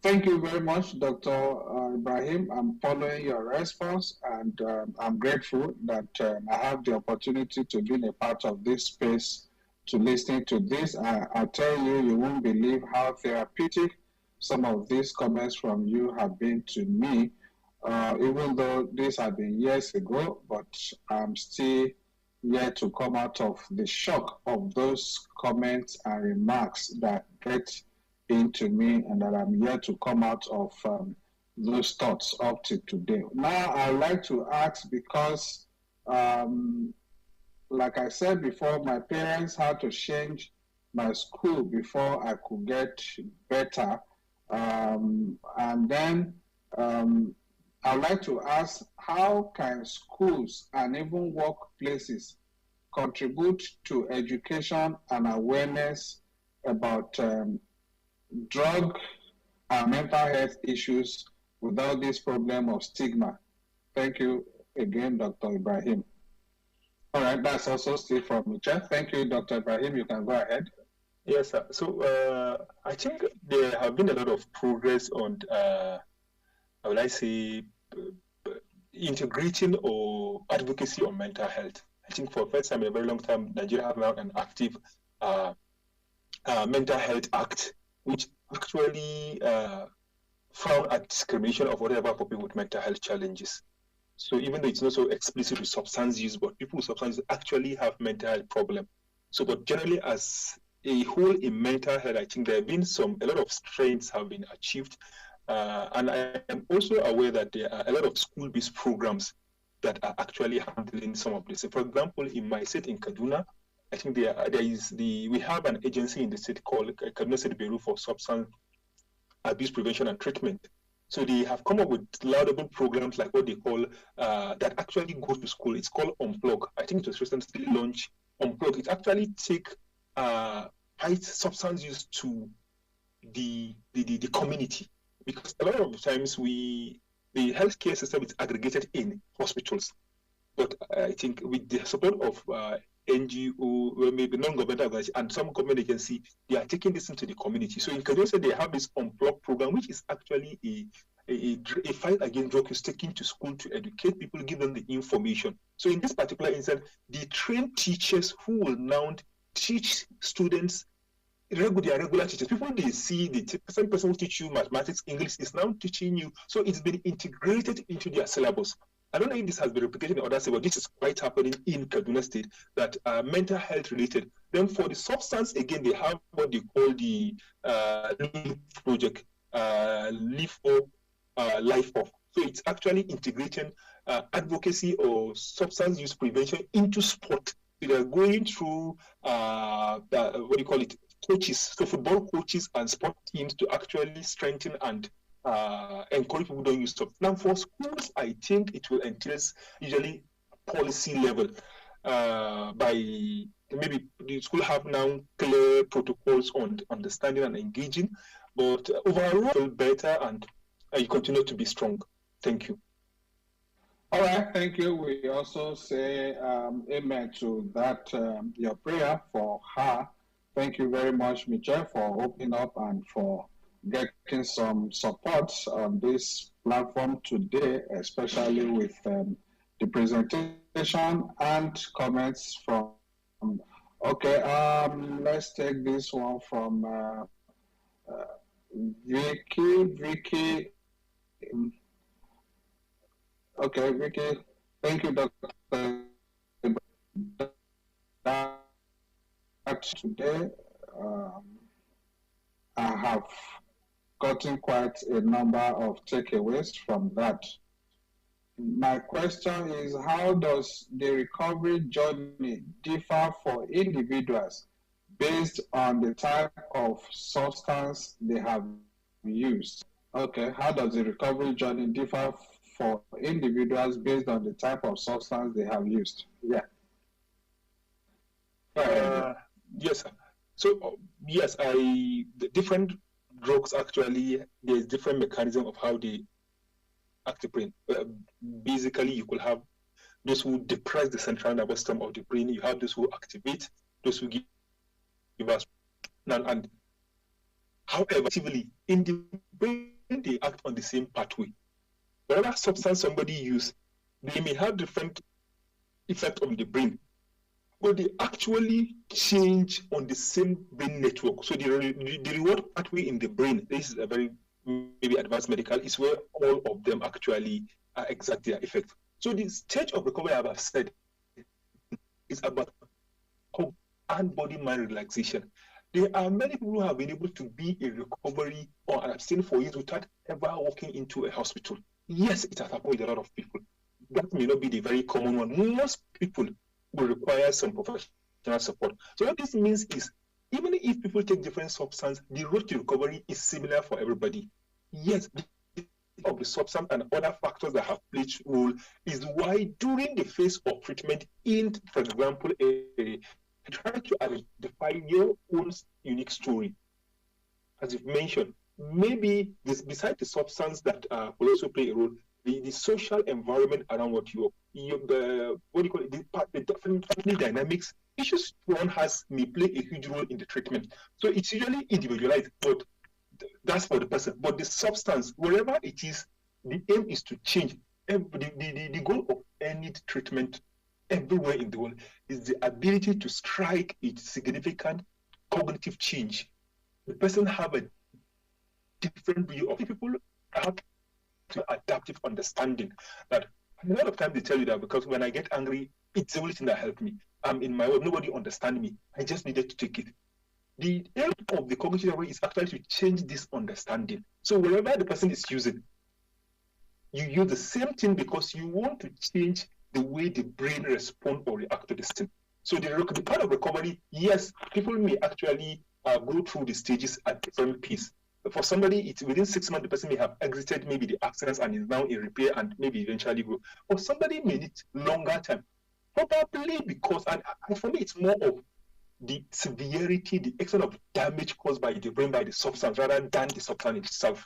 [SPEAKER 1] Thank you very much, Dr. Ibrahim. I'm following your response, and I'm grateful that I have the opportunity to be a part of this space, to listen to this. I tell you, you won't believe how therapeutic some of these comments from you have been to me, even though this had been years ago, but I'm still yet to come out of the shock of those comments and remarks that get into me, and that I'm yet to come out of those thoughts up to today. Now, I'd like to ask, because like I said before, my parents had to change my school before I could get better. And then I'd like to ask, how can schools and even workplaces contribute to education and awareness about drug and mental health issues without this problem of stigma? Thank you again, Dr. Ibrahim. All right, that's also still from Michelle. Thank you, Dr. Ibrahim. You can go ahead.
[SPEAKER 4] Yes, sir. So I think there have been a lot of progress on, how will I say, integrating or advocacy on mental health. I think for the first time in a very long time, Nigeria have now an active Mental Health Act, which actually frown at discrimination of whatever for people with mental health challenges. So even though it's not so explicit with substance use, but people with substance use actually have mental health problem. So, but generally as a whole in mental health, I think there have been a lot of strengths have been achieved. And I am also aware that there are a lot of school-based programs that are actually handling some of this. So for example, in my state in Kaduna, I think we have an agency in the state called Kaduna State Bureau for Substance Abuse Prevention and Treatment. So they have come up with laudable programs like what they call that actually go to school. It's called Unplug. I think it was recently launched. Unplug. It actually take fight substance use to the community, because a lot of times the healthcare system is aggregated in hospitals, but I think with the support of NGO, well, maybe non-governmental organization, and some government agency, they are taking this into the community. So in Kaduna, they have this Unplug program, which is actually a fight against drug use, taken to school to educate people, give them the information. So in this particular instance, the trained teachers who will now teach students, regular teachers, people they see, the same person who teach you mathematics, English is now teaching you. So it's been integrated into their syllabus. I don't know if this has been replicated in other states, but this is quite happening in Kaduna State, that mental health related. Then for the substance, again, they have what they call the LEAF project, Live Up, Life Off. So it's actually integrating advocacy or substance use prevention into sport. So they're going through, what do you call it, coaches, so football coaches and sport teams to actually strengthen and encourage people don't use stuff. Now for schools, I think it will entail usually policy level by maybe the school have now clear protocols on understanding and engaging, but overall feel better and you continue to be strong. Thank you.
[SPEAKER 1] All right, thank you. We also say amen to that, your prayer for her. Thank you very much, Michelle, for opening up and for getting some support on this platform today, especially with the presentation and comments from. Okay, let's take this one from Vicky. Vicky. Okay, Vicky. Thank you, Dr. Today, I have gotten quite a number of takeaways from that. My question is, how does the recovery journey differ for individuals based on the type of substance they have used? Okay, how does the recovery journey differ for individuals based on the type of substance they have used? Yeah.
[SPEAKER 4] Yes. So yes, the different drugs actually, there's different mechanism of how they activate. Basically, you could have those who depress the central nervous system of the brain. You have those who activate, those who give us, and however, actively in the brain they act on the same pathway. Whatever substance somebody uses, they may have different effect on the brain, but they actually change on the same brain network. So the reward pathway in the brain, this is a very maybe advanced medical, is where all of them actually exert their effect. So the stage of recovery, as I've said, is about and body-mind relaxation. There are many people who have been able to be in recovery or abstain for years without ever walking into a hospital. Yes, it has happened with a lot of people. That may not be the very common one. Most people will require some professional support. So what this means is, even if people take different substances, the road to recovery is similar for everybody. Yes, of the substance and other factors that have played a role is why during the phase of treatment, for example, try to identify your own unique story. As you've mentioned, maybe besides the substance that will also play a role, the social environment around what what do you call it, the family dynamics, issues one has may play a huge role in the treatment. So it's usually individualized, but that's for the person. But the substance, wherever it is, the aim is to change. The goal of any treatment everywhere in the world is the ability to strike a significant cognitive change. The person have a different view of people have to adaptive understanding that a lot of times they tell you that because when I get angry, it's the only thing that helped me. I'm in my way, nobody understands me. I just needed to take it. The aim of the cognitive way is actually to change this understanding. So wherever the person is using, you use the same thing because you want to change the way the brain responds or react to this thing. So the part of recovery, yes, people may actually go through the stages at different pace. For somebody, it's within 6 months, the person may have exited maybe the accidents and is now in repair and maybe eventually grow. For somebody may need longer time, probably because, and for me, it's more of the severity, the extent of damage caused by the brain by the substance rather than the substance itself.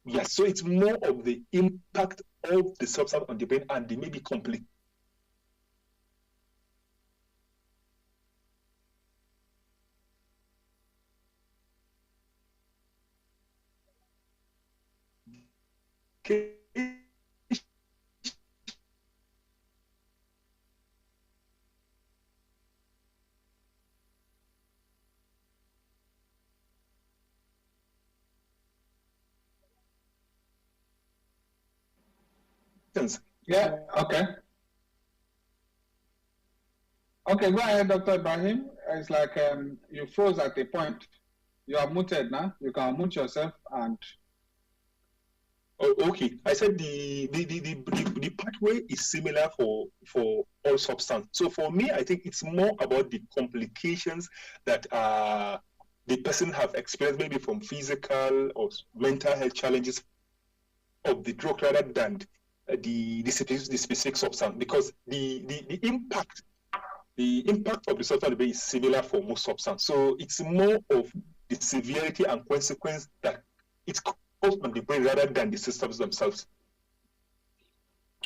[SPEAKER 4] Yes, so it's more of the impact of the substance on the brain and the maybe complete. Okay.
[SPEAKER 1] Yeah, okay. Okay, go ahead, Dr. Ibrahim. It's like you froze at a point. You are muted now. You can mute yourself and.
[SPEAKER 4] Oh, okay. I said the pathway is similar for all substance. So for me, I think it's more about the complications that the person have experienced, maybe from physical or mental health challenges of the drug rather than the specific substance, because the impact of the substance is similar for most substance. So it's more of the severity and consequence that it's caused on the brain rather than the systems themselves.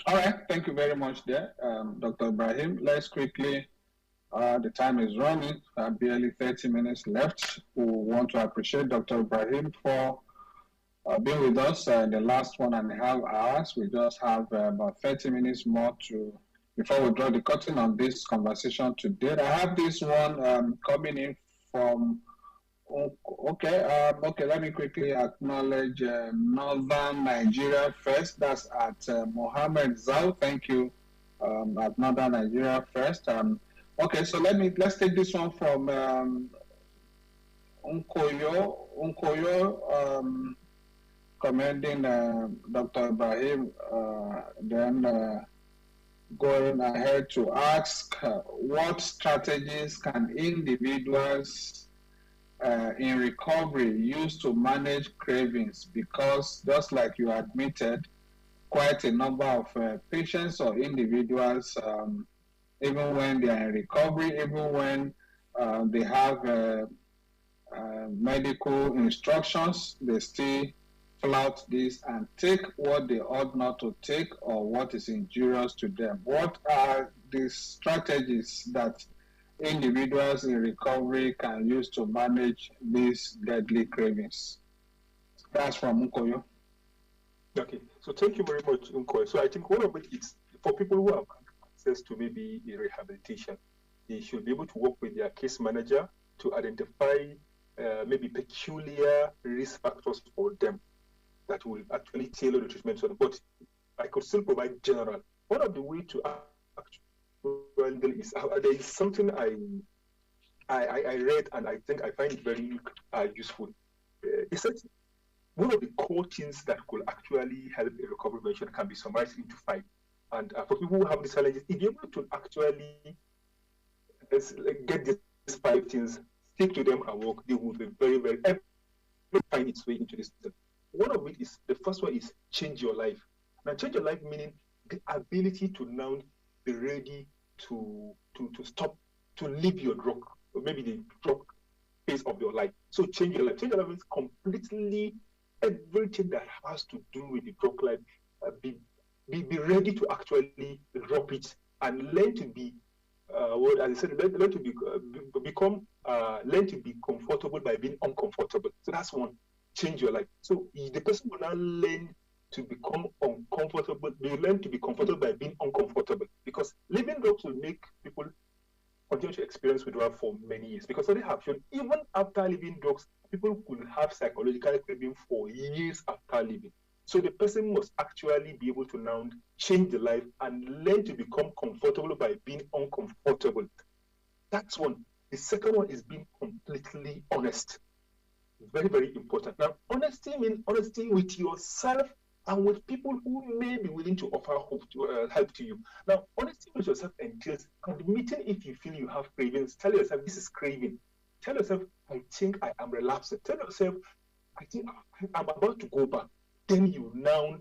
[SPEAKER 1] All right, thank you very much there, Dr. Ibrahim. Let's quickly, the time is running, barely 30 minutes left. We want to appreciate Dr. Ibrahim for being with us the last 1.5 hours. We just have about 30 minutes more before we draw the curtain on this conversation today. I have this one coming in from, okay, let me quickly acknowledge Northern Nigeria first. That's at Mohammed Zhao. Thank you, at Northern Nigeria first. Okay, so let's take this one from Unkoyo, commending Dr. Ibrahim, then going ahead to ask what strategies can individuals in recovery use to manage cravings, because just like you admitted, quite a number of patients or individuals, even when they are in recovery, even when they have medical instructions, they still flout this and take what they ought not to take or what is injurious to them. What are the strategies that individuals in recovery can use to manage these deadly cravings? That's from Nkoyo.
[SPEAKER 4] Okay, so thank you very much, Nkoyo. So I think one of it is for people who have access to maybe a rehabilitation, they should be able to work with their case manager to identify maybe peculiar risk factors for them that will actually tailor the treatment to them. But I could still provide general. One of the ways to actually is there is something I read and I think I find it very useful. It says one of the core things that could actually help a recovery prevention can be summarized into 5. And for people who have these challenges, if you're able to actually get these 5 things, stick to them and work, they will be very, very find its way into this system. One of it is, the first one is change your life. Now, change your life meaning the ability to now be ready to stop, to leave your drug, or maybe the drug phase of your life. So change your life. Change your life means completely everything that has to do with the drug life. Be ready to actually drop it and learn to be, as I said, learn to be learn to be comfortable by being uncomfortable. So that's one. Change your life. So the person will now learn to become uncomfortable. They learn to be comfortable by being uncomfortable, because living drugs will make people continue to experience withdrawal for many years, because studies have shown even after leaving drugs, people could have psychological craving for years after leaving. So the person must actually be able to now change the life and learn to become comfortable by being uncomfortable. That's one. The second one is being completely honest. Very, very important. Now, honesty means honesty with yourself and with people who may be willing to offer help to you. Now, honesty with yourself entails admitting if you feel you have cravings. Tell yourself, this is craving. Tell yourself, I think I am relapsing. Tell yourself, I think I'm about to go back. Then you now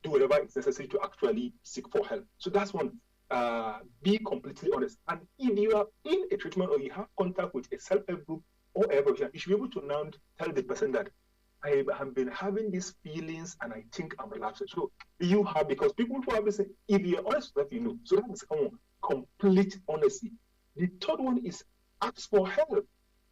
[SPEAKER 4] do whatever is necessary to actually seek for help. So that's one. Be completely honest. And if you are in a treatment or you have contact with a self-help group or ever, you should be able to now tell the person that I have been having these feelings and I think I'm relapsing. So you have, because people who have this, if you're honest with that, you know. So that's the second one, complete honesty. The third one is ask for help.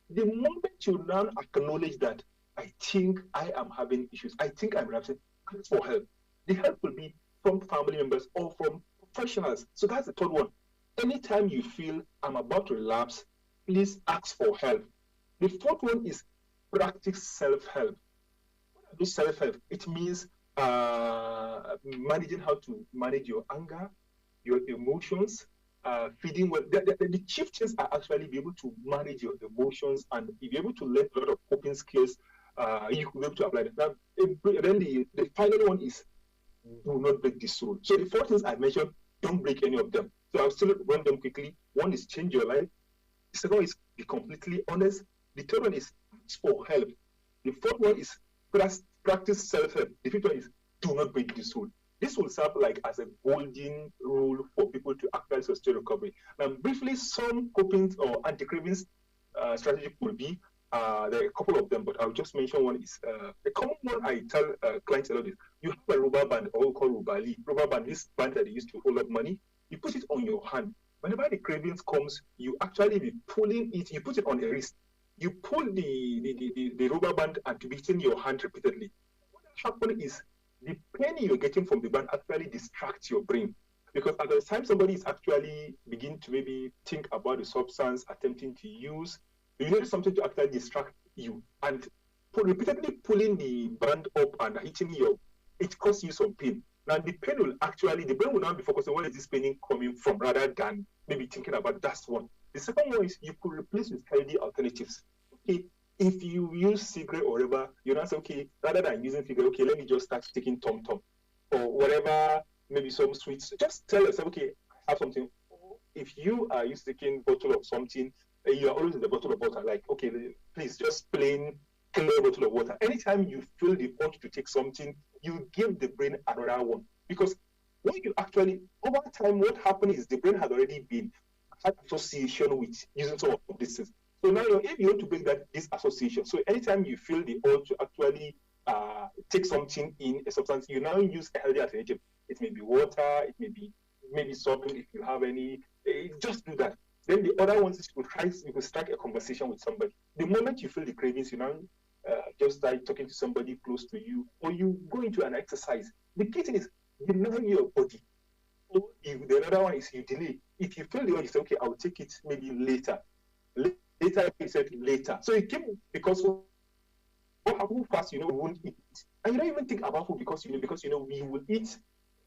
[SPEAKER 4] The moment you now acknowledge that I think I am having issues, I think I'm relapsing, ask for help. The help will be from family members or from professionals. So that's the third one. Anytime you feel I'm about to relapse, please ask for help. The fourth one is practice self-help. What is self-help? It means managing how to manage your anger, your emotions, feeding well. The chief things are actually be able to manage your emotions, and if you're able to learn a lot of coping skills, you will be able to apply that. Now, then the final one is do not break this rule. So the four things I mentioned, don't break any of them. So I'll still run them quickly. One is change your life. The second one is be completely honest. The third one is ask for help. The fourth one is practice self-help. The fifth one is do not break this rule. This will serve like as a golden rule for people to actually sustain recovery. Now, briefly, some coping or anti-cravings strategy could be, there are a couple of them, but I'll just mention one. Is a common one I tell clients a lot is, you have a rubber band, or we call rubber band, this band that they used to hold up money. You put it on your hand. Whenever the cravings comes, you actually be pulling it, you put it on the wrist. You pull the rubber band and to be in your hand repeatedly. What happens is the pain you're getting from the band actually distracts your brain. Because at the time somebody is actually begin to maybe think about the substance, attempting to use, you need something to actually distract you. And repeatedly pulling the band up and hitting it causes you some pain. Now the pain will actually, the brain will now be focusing on where is this pain coming from rather than maybe thinking about that's one. The second one is you could replace with healthy alternatives. Okay, if you use cigarette or whatever, you now say, okay, rather than using cigarette, okay, let me just start taking Tom or whatever, maybe some sweets. Just tell yourself, okay, I have something. If you are used to taking bottle of something, you are always in the bottle of water, like, okay, please just plain clear bottle of water. Anytime you feel the urge to take something, you give the brain another one. Because when you actually, over time, what happens is the brain has already been had association with using some of these things. So now, if you want to break this association, so anytime you feel the urge to actually take something in a substance, you now use a healthy alternative. It may be water, it may be maybe something if you have any. Just do that. Then the other ones is you could strike a conversation with somebody. The moment you feel the cravings, you now just start talking to somebody close to you, or you go into an exercise. The key thing is you know your body. So the other one is you delay. If you feel the urge, you say, okay, I'll take it maybe later. Later, you said later. So it came because who fast, we won't eat. And you don't even think about food because we will eat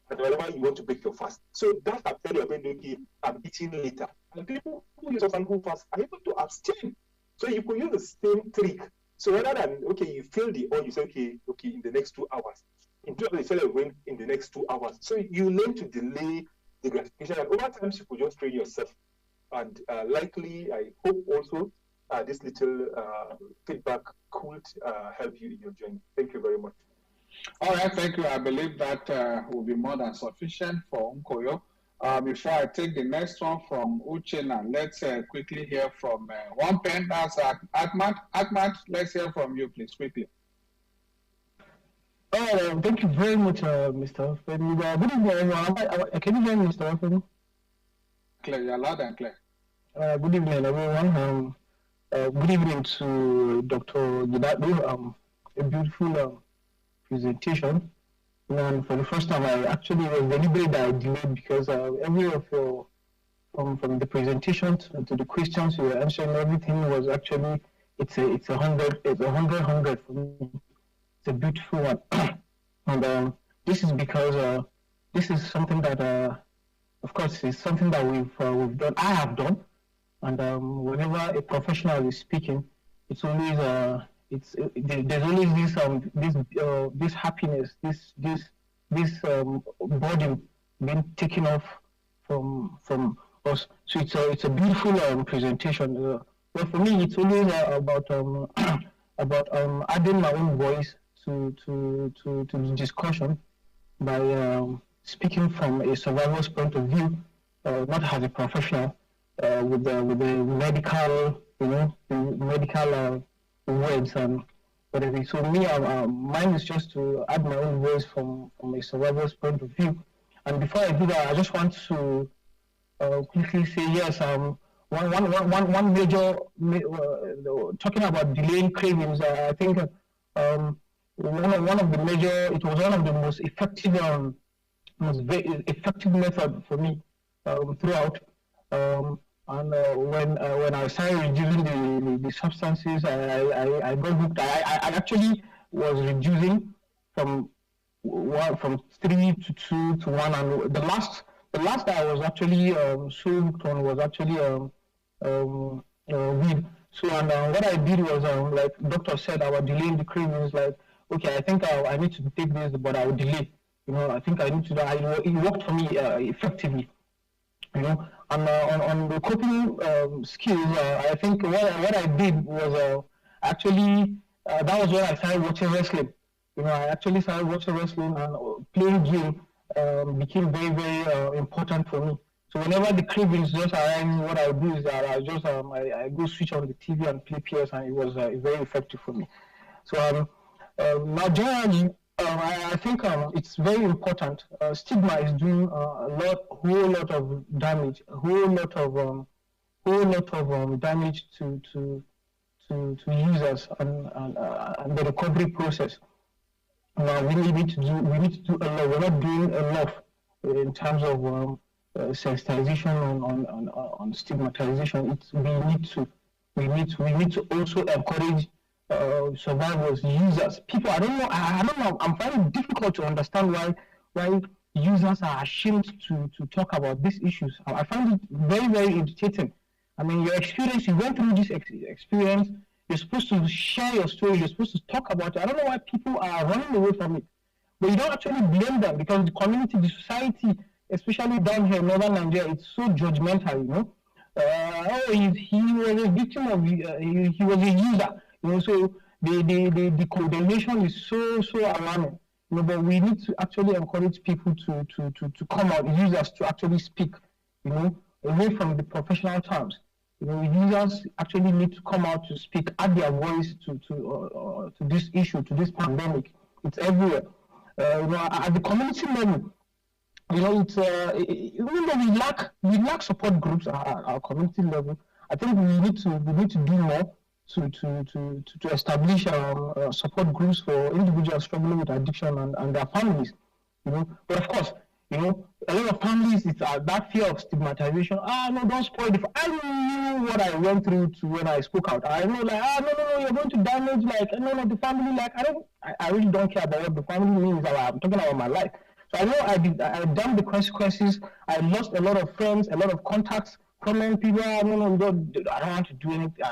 [SPEAKER 4] at whatever you want to break your fast. So that I tell your brain, okay, I'm eating later. And people who use something who fast are able to abstain. So you could use the same trick. So rather than, okay, you feel the urge, you say, okay, in the next 2 hours. In 2 hours, you tell your brain in the next 2 hours. So you learn to delay the gratification. And over time, you could just train yourself. And likely, I hope also this little feedback could help you in your journey. Thank you very much.
[SPEAKER 1] All right, thank you. I believe that will be more than sufficient for Nkoyo. Before I take the next one from Uchenna, let's quickly hear from one pen. That's Ahmad. Ahmad, let's hear from you, please, quickly.
[SPEAKER 5] Thank you very much, Mr. Femi. Good evening, everyone. Can you hear me, Mr. Femi?
[SPEAKER 1] Clear, you're loud and clear.
[SPEAKER 5] Good evening, everyone. Good evening to Dr. Gidado. A beautiful presentation. And for the first time, I actually was deliberate that I delayed because every of your from the presentation to the questions you were answering, everything was actually it's a hundred for me. It's a beautiful one, and this is because this is something that of course is something that we've done. I have done, and whenever a professional is speaking, it's always there's always this happiness, this burden being taken off from us. So it's a beautiful presentation. Well, for me, it's always about about adding my own voice to the discussion by speaking from a survivor's point of view, not as a professional, with the medical, the medical words and whatever. So me, mine is just to add my own voice from a survivor's point of view. And before I do that, I just want to quickly say yes. One major talking about delaying cravings. I think one of the major. It was one of the most effective method for me throughout. When I started reducing the substances, I got hooked. I actually was reducing from 3 to 2 to 1, and the last that I was actually so hooked on was actually weed. So what I did was like doctor said, I was delaying the cravings. Like, okay, I think I need to take this, but I will delay. I think I need to. It worked for me effectively. And on the coping skills, I think what I did was actually that was when I started watching wrestling. I actually started watching wrestling, and playing game became very, very important for me. So whenever the cravings just arise, what I do is that I just I go switch on the TV and play PS, and it was very effective for me. So now generally, I think it's very important. Stigma is doing whole lot of damage, whole lot of damage to users and the recovery process. Now we need to do a lot. We're not doing enough in terms of sensitization on stigmatization. We need to also encourage survivors, users, people. I don't know. I'm finding it difficult to understand why users are ashamed to talk about these issues. I find it very, very irritating. I mean, your experience, you went through this experience. You're supposed to share your story. You're supposed to talk about it. I don't know why people are running away from it. But you don't actually blame them, because the community, the society, especially down here in northern Nigeria, it's so judgmental. He was a victim of. He was a user. So the condemnation is so alarming. But we need to actually encourage people to come out, users to actually speak. Away from the professional terms. Users actually need to come out to speak, add their voice to this issue, to this pandemic. It's everywhere. At the community level, it's even though we lack support groups at our community level, I think we need to do more to establish support groups for individuals struggling with addiction and their families. But of course, a lot of families, it's that fear of stigmatization. No, don't spoil the. I knew what I went through when I spoke out. I know, no, you're going to damage, no, the family, I really don't care about what the family means. I'm talking about my life. So I know I done the consequences. I lost a lot of friends, a lot of contacts, prominent people. No, I don't want to do anything.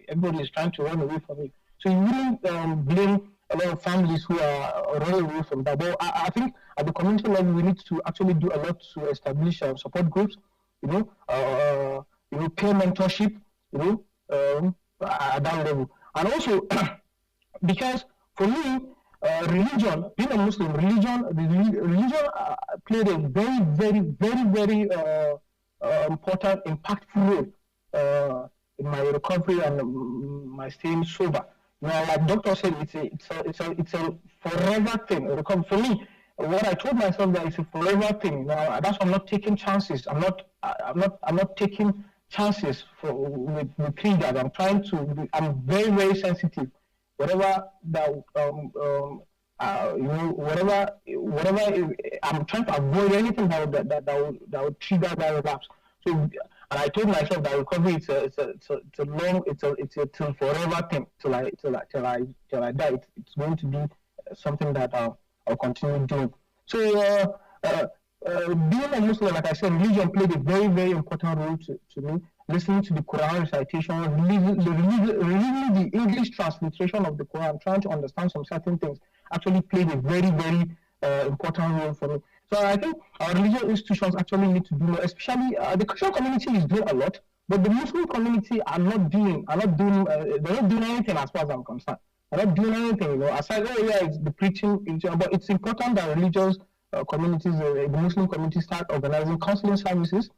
[SPEAKER 5] Everybody is trying to run away from it. So you wouldn't blame a lot of families who are running away from that. But I think at the community level, we need to actually do a lot to establish support groups, peer mentorship, at that level. And also, because for me, religion, being a Muslim, religion played a very, very, very, very important, impactful role in my recovery and my staying sober. Like doctor said, it's a forever thing. For me, what I told myself that it's a forever thing. Now that's why I'm not taking chances. I'm not taking chances with triggers. I'm very, very sensitive. Whatever that whatever I'm trying to avoid anything that would trigger that relapse. So, and I told myself that recovery it's a long it's a till forever thing till I die. It's going to be something that I'll continue doing. So being a Muslim, like I said, religion played a very, very important role to me. Listening to the Quran recitation, reading the English transliteration of the Quran, trying to understand some certain things, actually played a very, very important role for me. So I think our religious institutions actually need to do more, especially the Christian community is doing a lot, but the Muslim community are not doing, they're not doing anything as far as I'm concerned. They're not doing anything, aside, oh yeah, it's the preaching, but it's important that religious communities, the Muslim community start organizing counseling services,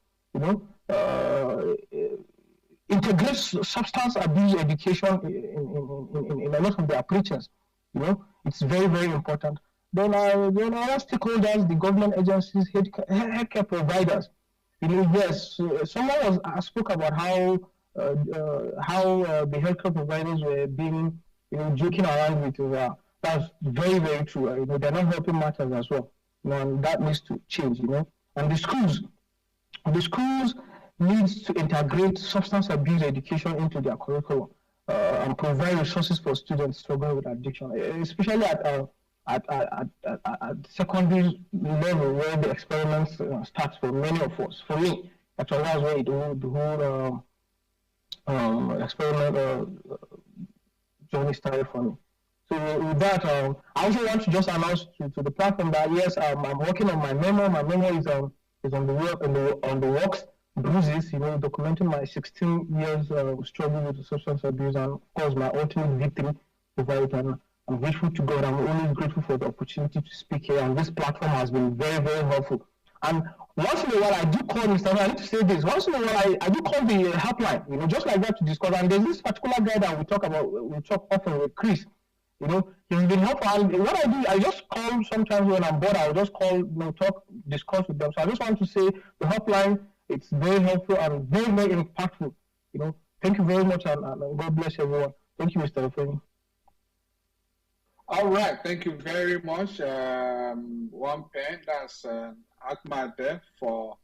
[SPEAKER 5] integrate substance abuse education in a lot of their preachings. It's very, very important. Then other stakeholders, the government agencies, healthcare providers. Yes, someone spoke about how the healthcare providers were being, joking around with. That's very, very true. They're not helping matters as well. And that needs to change. And the schools needs to integrate substance abuse education into their curriculum and provide resources for students struggling with addiction, especially at secondary level where the experiments starts for many of us. For me, actually, that's where the whole experiment journey started for me. So with that, I also want to just announce to the platform that yes, I'm working on my memo. My memo is on the work on the works. Bruises, documenting my 16 years struggle with substance abuse and of course my ultimate victory over it. And I'm grateful to God. I'm always grateful for the opportunity to speak here, and this platform has been very, very helpful. And once in a while, I do call Mr. I need to say this. Once in a while, I do call the helpline, just like that to discuss. And there's this particular guy that we talk often with, Chris. He's been helpful. And what I do, I just call sometimes when I'm bored. I'll just call, talk, discuss with them. So I just want to say the helpline, it's very helpful and very, very impactful. Thank you very much, and God bless everyone. Thank you, Mr. Ofeni.
[SPEAKER 1] All right, thank you very much. One pen, that's Ahmad there for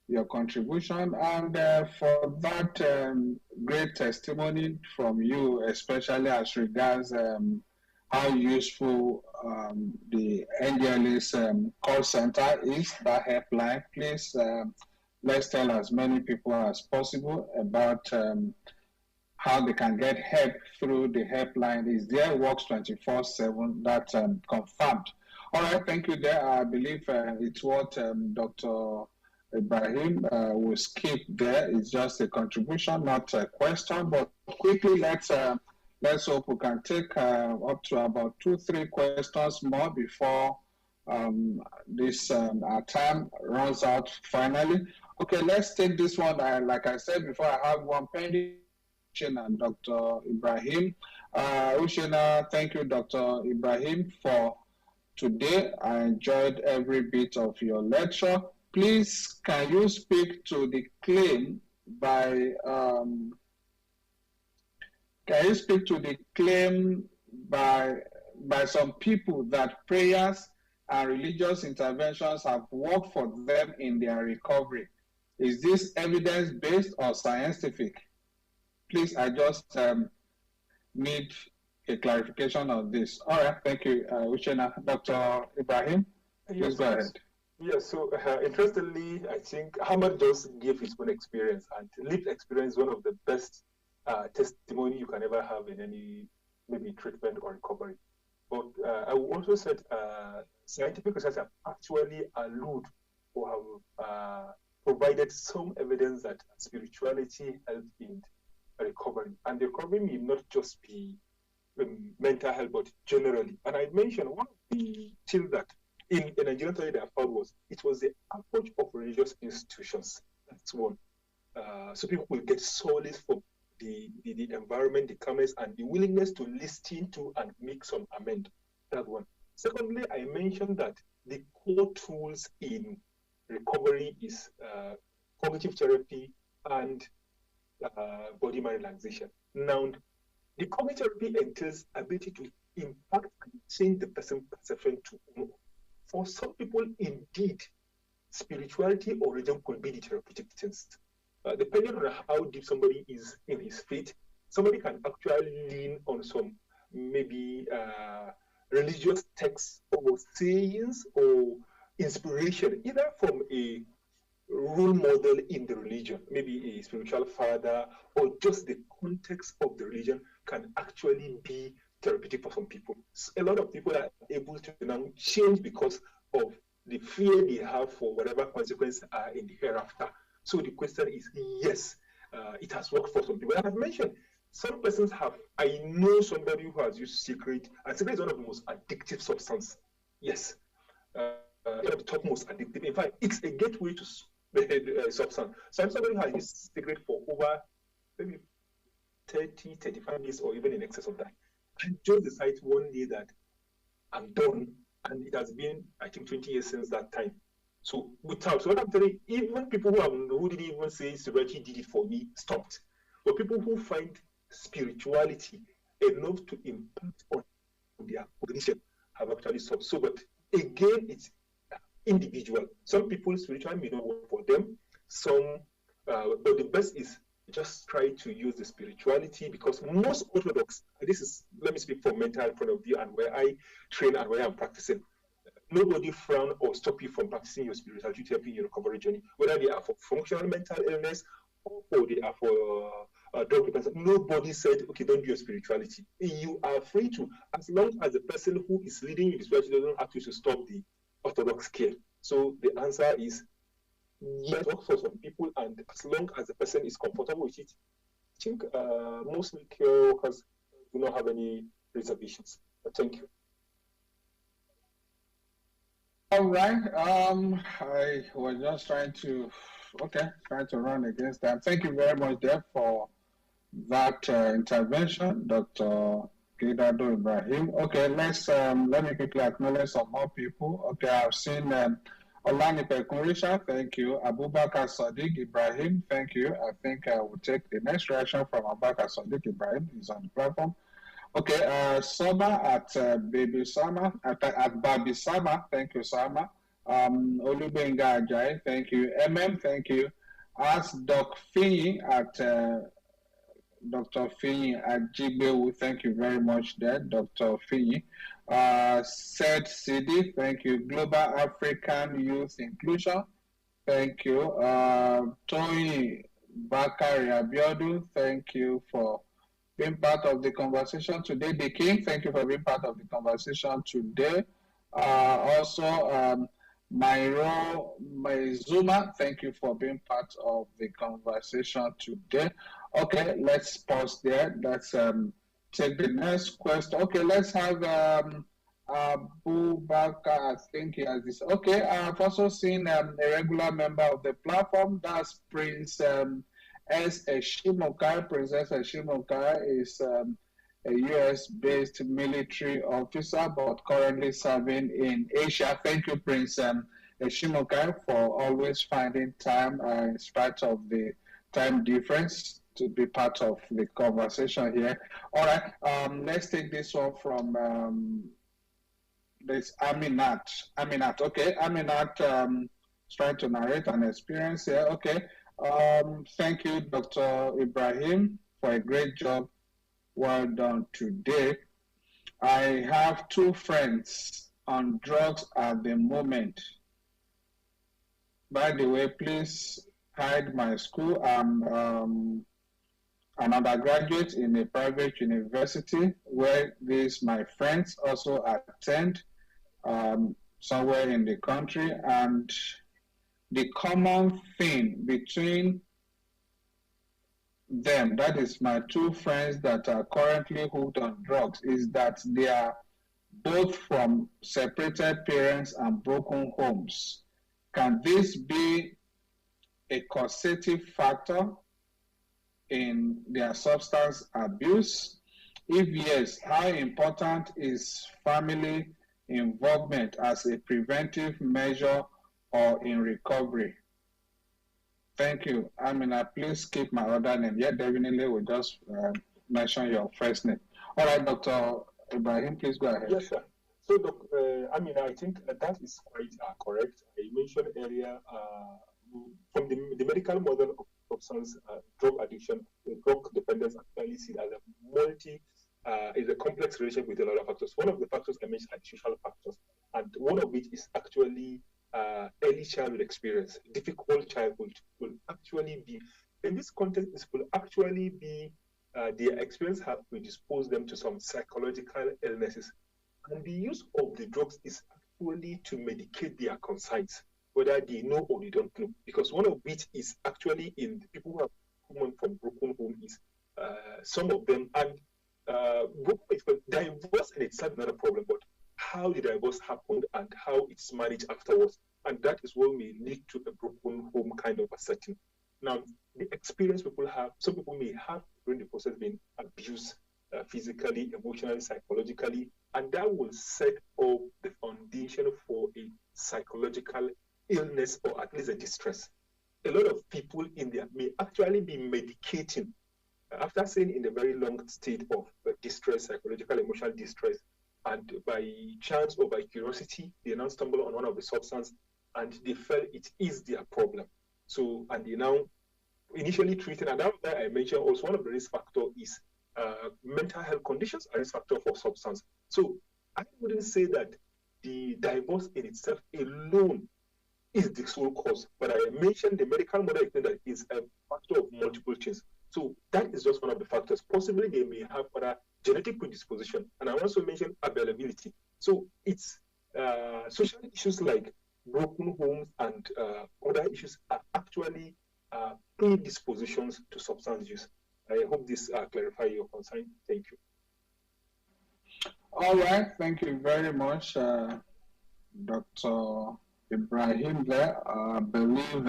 [SPEAKER 1] your contribution and for that great testimony from you, especially as regards how useful the NDLA's call center is, that helpline. Please, let's tell as many people as possible about how they can get help through the helpline. Is there, works 24/7, that's confirmed. All right, thank you there. I believe it's what Dr. Ibrahim will skip there. It's just a contribution, not a question, but quickly let's hope we can take up to about 2-3 questions more before this our time runs out finally. Okay, let's take this one. Like I said before, I have one pending and Dr. Ibrahim. Ushena, thank you, Dr. Ibrahim, for today. I enjoyed every bit of your lecture. Please, can you speak to the claim by some people that prayers and religious interventions have worked for them in their recovery? Is this evidence-based or scientific? Please, I just need a clarification on this. All right, thank you, Ushena. Dr. Ibrahim, please go ahead.
[SPEAKER 4] Yes, so interestingly, I think Ahmad just gave his own experience, and lived experience is one of the best testimony you can ever have in any maybe treatment or recovery. But I will also say scientific research have actually allude or have provided some evidence that spirituality helps in recovery. And the recovery may not just be mental health, but generally. And I mentioned one of the things that in Nigerian study that I found was it was the approach of religious institutions. That's one. So people will get solace from the environment, the comments, and the willingness to listen to and make some amend. That one. Secondly, I mentioned that the core tools in recovery is cognitive therapy and body mind relaxation. Now, the cognitive therapy entails ability to impact and change the person's perception to. For some people, indeed, spirituality or religion could be the therapeutic things. depending on how deep somebody is in his faith, somebody can actually lean on some maybe religious texts or sayings or inspiration, either from a role model in the religion, maybe a spiritual father, or just the context of the religion can actually be therapeutic for some people. A lot of people are able to now change because of the fear they have for whatever consequences are in the hereafter. So the question is, yes, it has worked for some people. And I've mentioned some persons have. I know somebody who has used cigarette, and cigarette is one of the most addictive substances. Yes, one of the top most addictive. In fact, it's a gateway to substance. So somebody who has used cigarette for over maybe 30, 35 years, or even in excess of that, and just decide one day that I'm done, and it has been, I think, 20 years since that time. So without, so what I'm telling you, even people who didn't even say Sirachi did it for me stopped. But people who find spirituality enough to impact on their cognition have actually stopped. So, but again, it's individual. Some people spirituality may not work for them. Some, but the best is just try to use the spirituality, because most Orthodox, this is, let me speak from mental point of view and where I train and where I'm practicing. Nobody frown or stop you from practicing your spirituality to help you in your recovery journey, whether they are for functional mental illness or they are for drug dependence. Nobody said, okay, don't do your spirituality. You are free to, as long as the person who is leading you the spirituality doesn't ask you to stop the Orthodox care. So the answer is yes, work for some people, and as long as the person is comfortable with it, I think mostly care workers do not have any reservations. But thank you.
[SPEAKER 1] All right. I was just trying to run against that. Thank you very much, Deb, for that intervention, Dr. Gidado Ibrahim. Okay, let me quickly acknowledge some more people. Okay, I've seen Olanipe Kurisha, thank you. Abubakar Sadiq Ibrahim, thank you. I think I will take the next reaction from Abubakar Sadiq Ibrahim. He's on the platform. Okay, Sama at Baby Sama, at Baby Sama, thank you, Sama. Olubenga Ajay, thank you. Thank you. Ask Doc Fee at Dr. Fee at Jigbewu, thank you very much there, Dr. Fee. Said CD, thank you. Global African Youth Inclusion, thank you. Toyi Bakari Abiodu, thank you for being part of the conversation today. The King, thank you for being part of the conversation today. Also, Myro Maizuma, thank you for being part of the conversation today. Okay, let's pause there. Let's take the next question. Okay, let's have Abu Bakar, I think he has this. Okay, I've also seen a regular member of the platform. That's Prince S. Eshimokai. Princess Eshimokai is a US-based military officer, but currently serving in Asia. Thank you, Prince Eshimokai, for always finding time, in spite of the time difference, to be part of the conversation here. All right, let's take this one from this Aminat. Okay, Aminat is trying to narrate an experience here. Okay, thank you, Dr. Ibrahim, for a great job. Well done today. I have two friends on drugs at the moment. By the way, please hide my school. I'm an undergraduate in a private university where these my friends also attend, somewhere in the country, and the common thing between them, that is my two friends that are currently hooked on drugs, is that they are both from separated parents and broken homes. Can this be a causative factor in their substance abuse? If yes, how important is family involvement as a preventive measure or in recovery? Thank you. Amina, please keep my other name. Yeah, definitely we'll just mention your first name. All right, Dr. Ibrahim, please go ahead.
[SPEAKER 4] Yes, sir. So, Amina, I think that is quite correct. I mentioned earlier from the medical model of substance, drug addiction, drug dependence, actually seen as is a complex relationship with a lot of factors. One of the factors I mentioned are social factors, and one of which is actually early childhood experience. Difficult childhood will actually be, in this context, this will actually be their experience have predisposed them to some psychological illnesses. And the use of the drugs is actually to medicate their conscience, whether they know or they don't know. Because one of which is actually in the people who have come from broken home is some of them, and divorce in itself is not a problem, but how the divorce happened and how it's managed afterwards. And that is what may lead to a broken home kind of a setting. Now, the experience people have, some people may have during the process been abused physically, emotionally, psychologically, and that will set up the foundation for a psychological illness or at least a distress. A lot of people in there may actually be medicating after staying in a very long state of distress, psychological, emotional distress, and by chance or by curiosity, they now stumble on one of the substances and they felt it is their problem. So, and they now initially treated, and that's why I mentioned also one of the risk factors is mental health conditions are risk factor for substance. So I wouldn't say that the divorce in itself alone is the sole cause, but I mentioned the medical model that is a factor of multiple things. So that is just one of the factors. Possibly they may have other genetic predisposition, and I also mentioned availability. So it's social issues like broken homes and other issues are actually predispositions to substance use. I hope this clarifies your concern. Thank you.
[SPEAKER 1] All right, thank you very much, Dr. Ibrahim there. I believe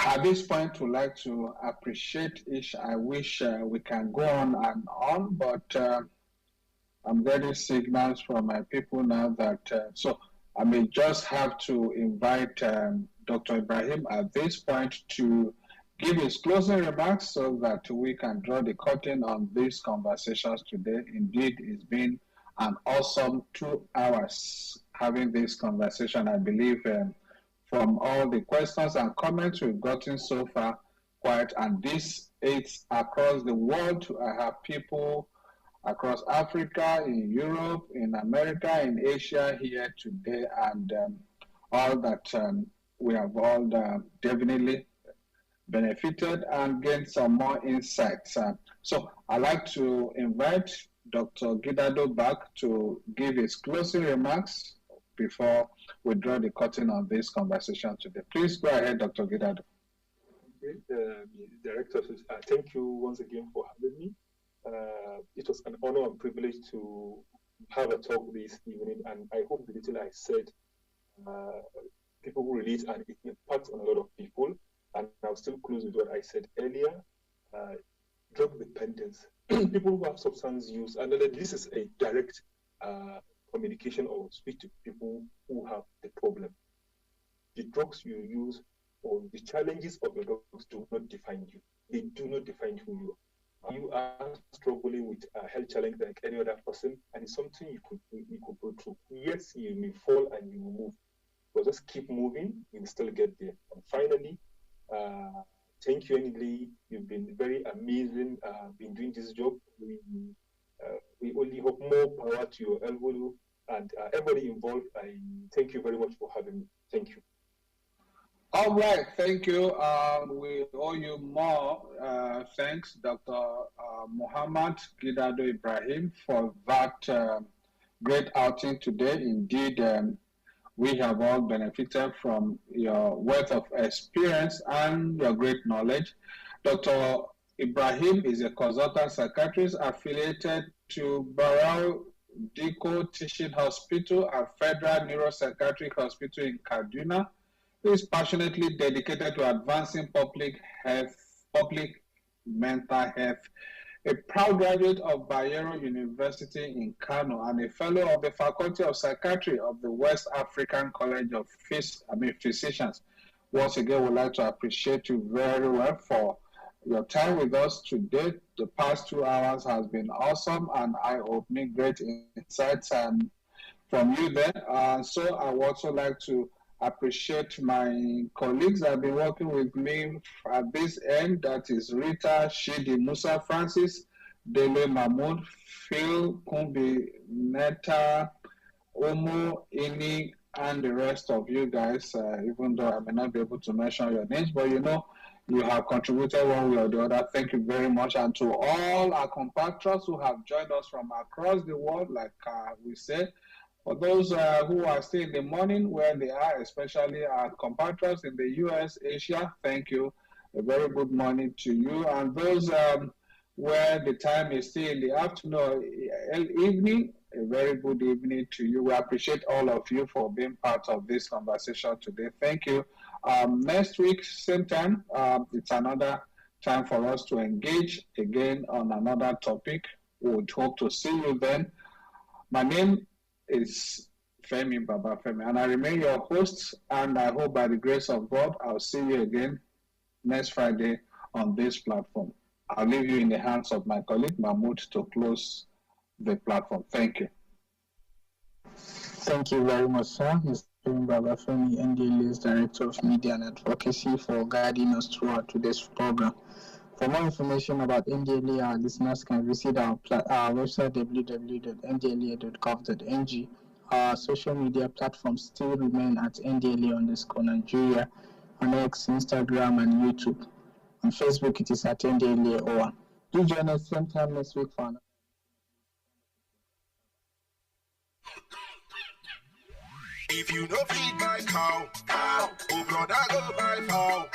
[SPEAKER 1] at this point we'd like to appreciate Ish. I wish we can go on and on, but I'm getting signals from my people now that, so I may just have to invite Dr. Ibrahim at this point to give his closing remarks so that we can draw the curtain on these conversations today. Indeed, it's been an awesome 2 hours having this conversation. I believe from all the questions and comments we've gotten so far, and this is across the world. I have people across Africa, in Europe, in America, in Asia here today, and all that we have all definitely benefited and gained some more insights. So I'd like to invite Dr. Gidado back to give his closing remarks before we draw the curtain on this conversation today. Please go ahead, Dr. Gidado.
[SPEAKER 4] Director, thank you once again for having me. It was an honor and privilege to have a talk this evening, and I hope the little I said people will relate and it impacts on a lot of people. And I'll still close with what I said earlier. Drug dependence, people who have substance use, and this is a direct communication or speak to people who have the problem. The drugs you use or the challenges of the drugs do not define you. They do not define who you are. You are struggling with a health challenge like any other person, and it's something you could go through. Yes, you may fall and you will move, but just keep moving, you'll still get there. And finally, thank you, Andy. You've been very amazing. Been doing this job. We only hope more power to your elbow and everybody involved. I thank you very much for having me. Thank you.
[SPEAKER 1] All right, thank you. We owe you more thanks, Dr. Muhammad Gidado Ibrahim, for that great outing today. Indeed, we have all benefited from your wealth of experience and your great knowledge. Dr. Ibrahim is a consultant psychiatrist affiliated to Barao Diko Teaching Hospital and Federal Neuropsychiatric Hospital in Kaduna. He is passionately dedicated to advancing public mental health. A proud graduate of Bayero University in Kano and a fellow of the Faculty of Psychiatry of the West African College of Physicians. Once again, we'd like to appreciate you very well for your time with us today. The past 2 hours has been awesome and eye-opening, great insights from you there. So I would also like to Appreciate my colleagues that have been working with me at this end. That is Rita, Shidi, Musa, Francis, Dele, Mahmoud, Phil, Kumbi, Neta, Omo, Ini, and the rest of you guys. Even though I may not be able to mention your names, but you have contributed one way or the other. Thank you very much. And to all our compatriots who have joined us from across the world, like we said, for those who are still in the morning where they are, especially our compatriots in the US, Asia, thank you. A very good morning to you. And those where the time is still in the afternoon, evening, a very good evening to you. We appreciate all of you for being part of this conversation today. Thank you. Next week, same time, it's another time for us to engage again on another topic. We would hope to see you then. My name is Femi Baba Femi, and I remain your host. And I hope by the grace of God, I'll see you again next Friday on this platform. I'll leave you in the hands of my colleague Mahmoud to close the platform. Thank you.
[SPEAKER 6] Thank you very much, sir. Mr. Baba Femi, NDLA's Director of Media and Advocacy, for guiding us throughout today's program. For more information about NDLA, our listeners can visit our website www.ndla.gov.ng. Our social media platforms still remain at NDLA_Nigeria on X, Instagram, and YouTube. On Facebook, it is at NDLA01. Do join us same time next week for another.
[SPEAKER 7] If you no feed my cow, oh brother go buy fowl.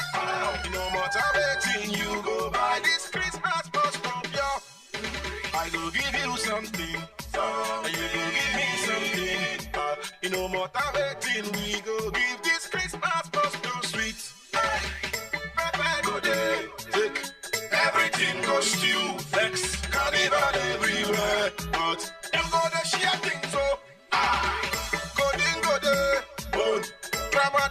[SPEAKER 7] No matter waiting, you go buy this Christmas post from you. I go give you something, and you go give me something. No matter waiting, we go give this Christmas post to sweet. Pepper go there, take everything goes to you. Vex, carnival everywhere, but them go the share thing so. Grandma,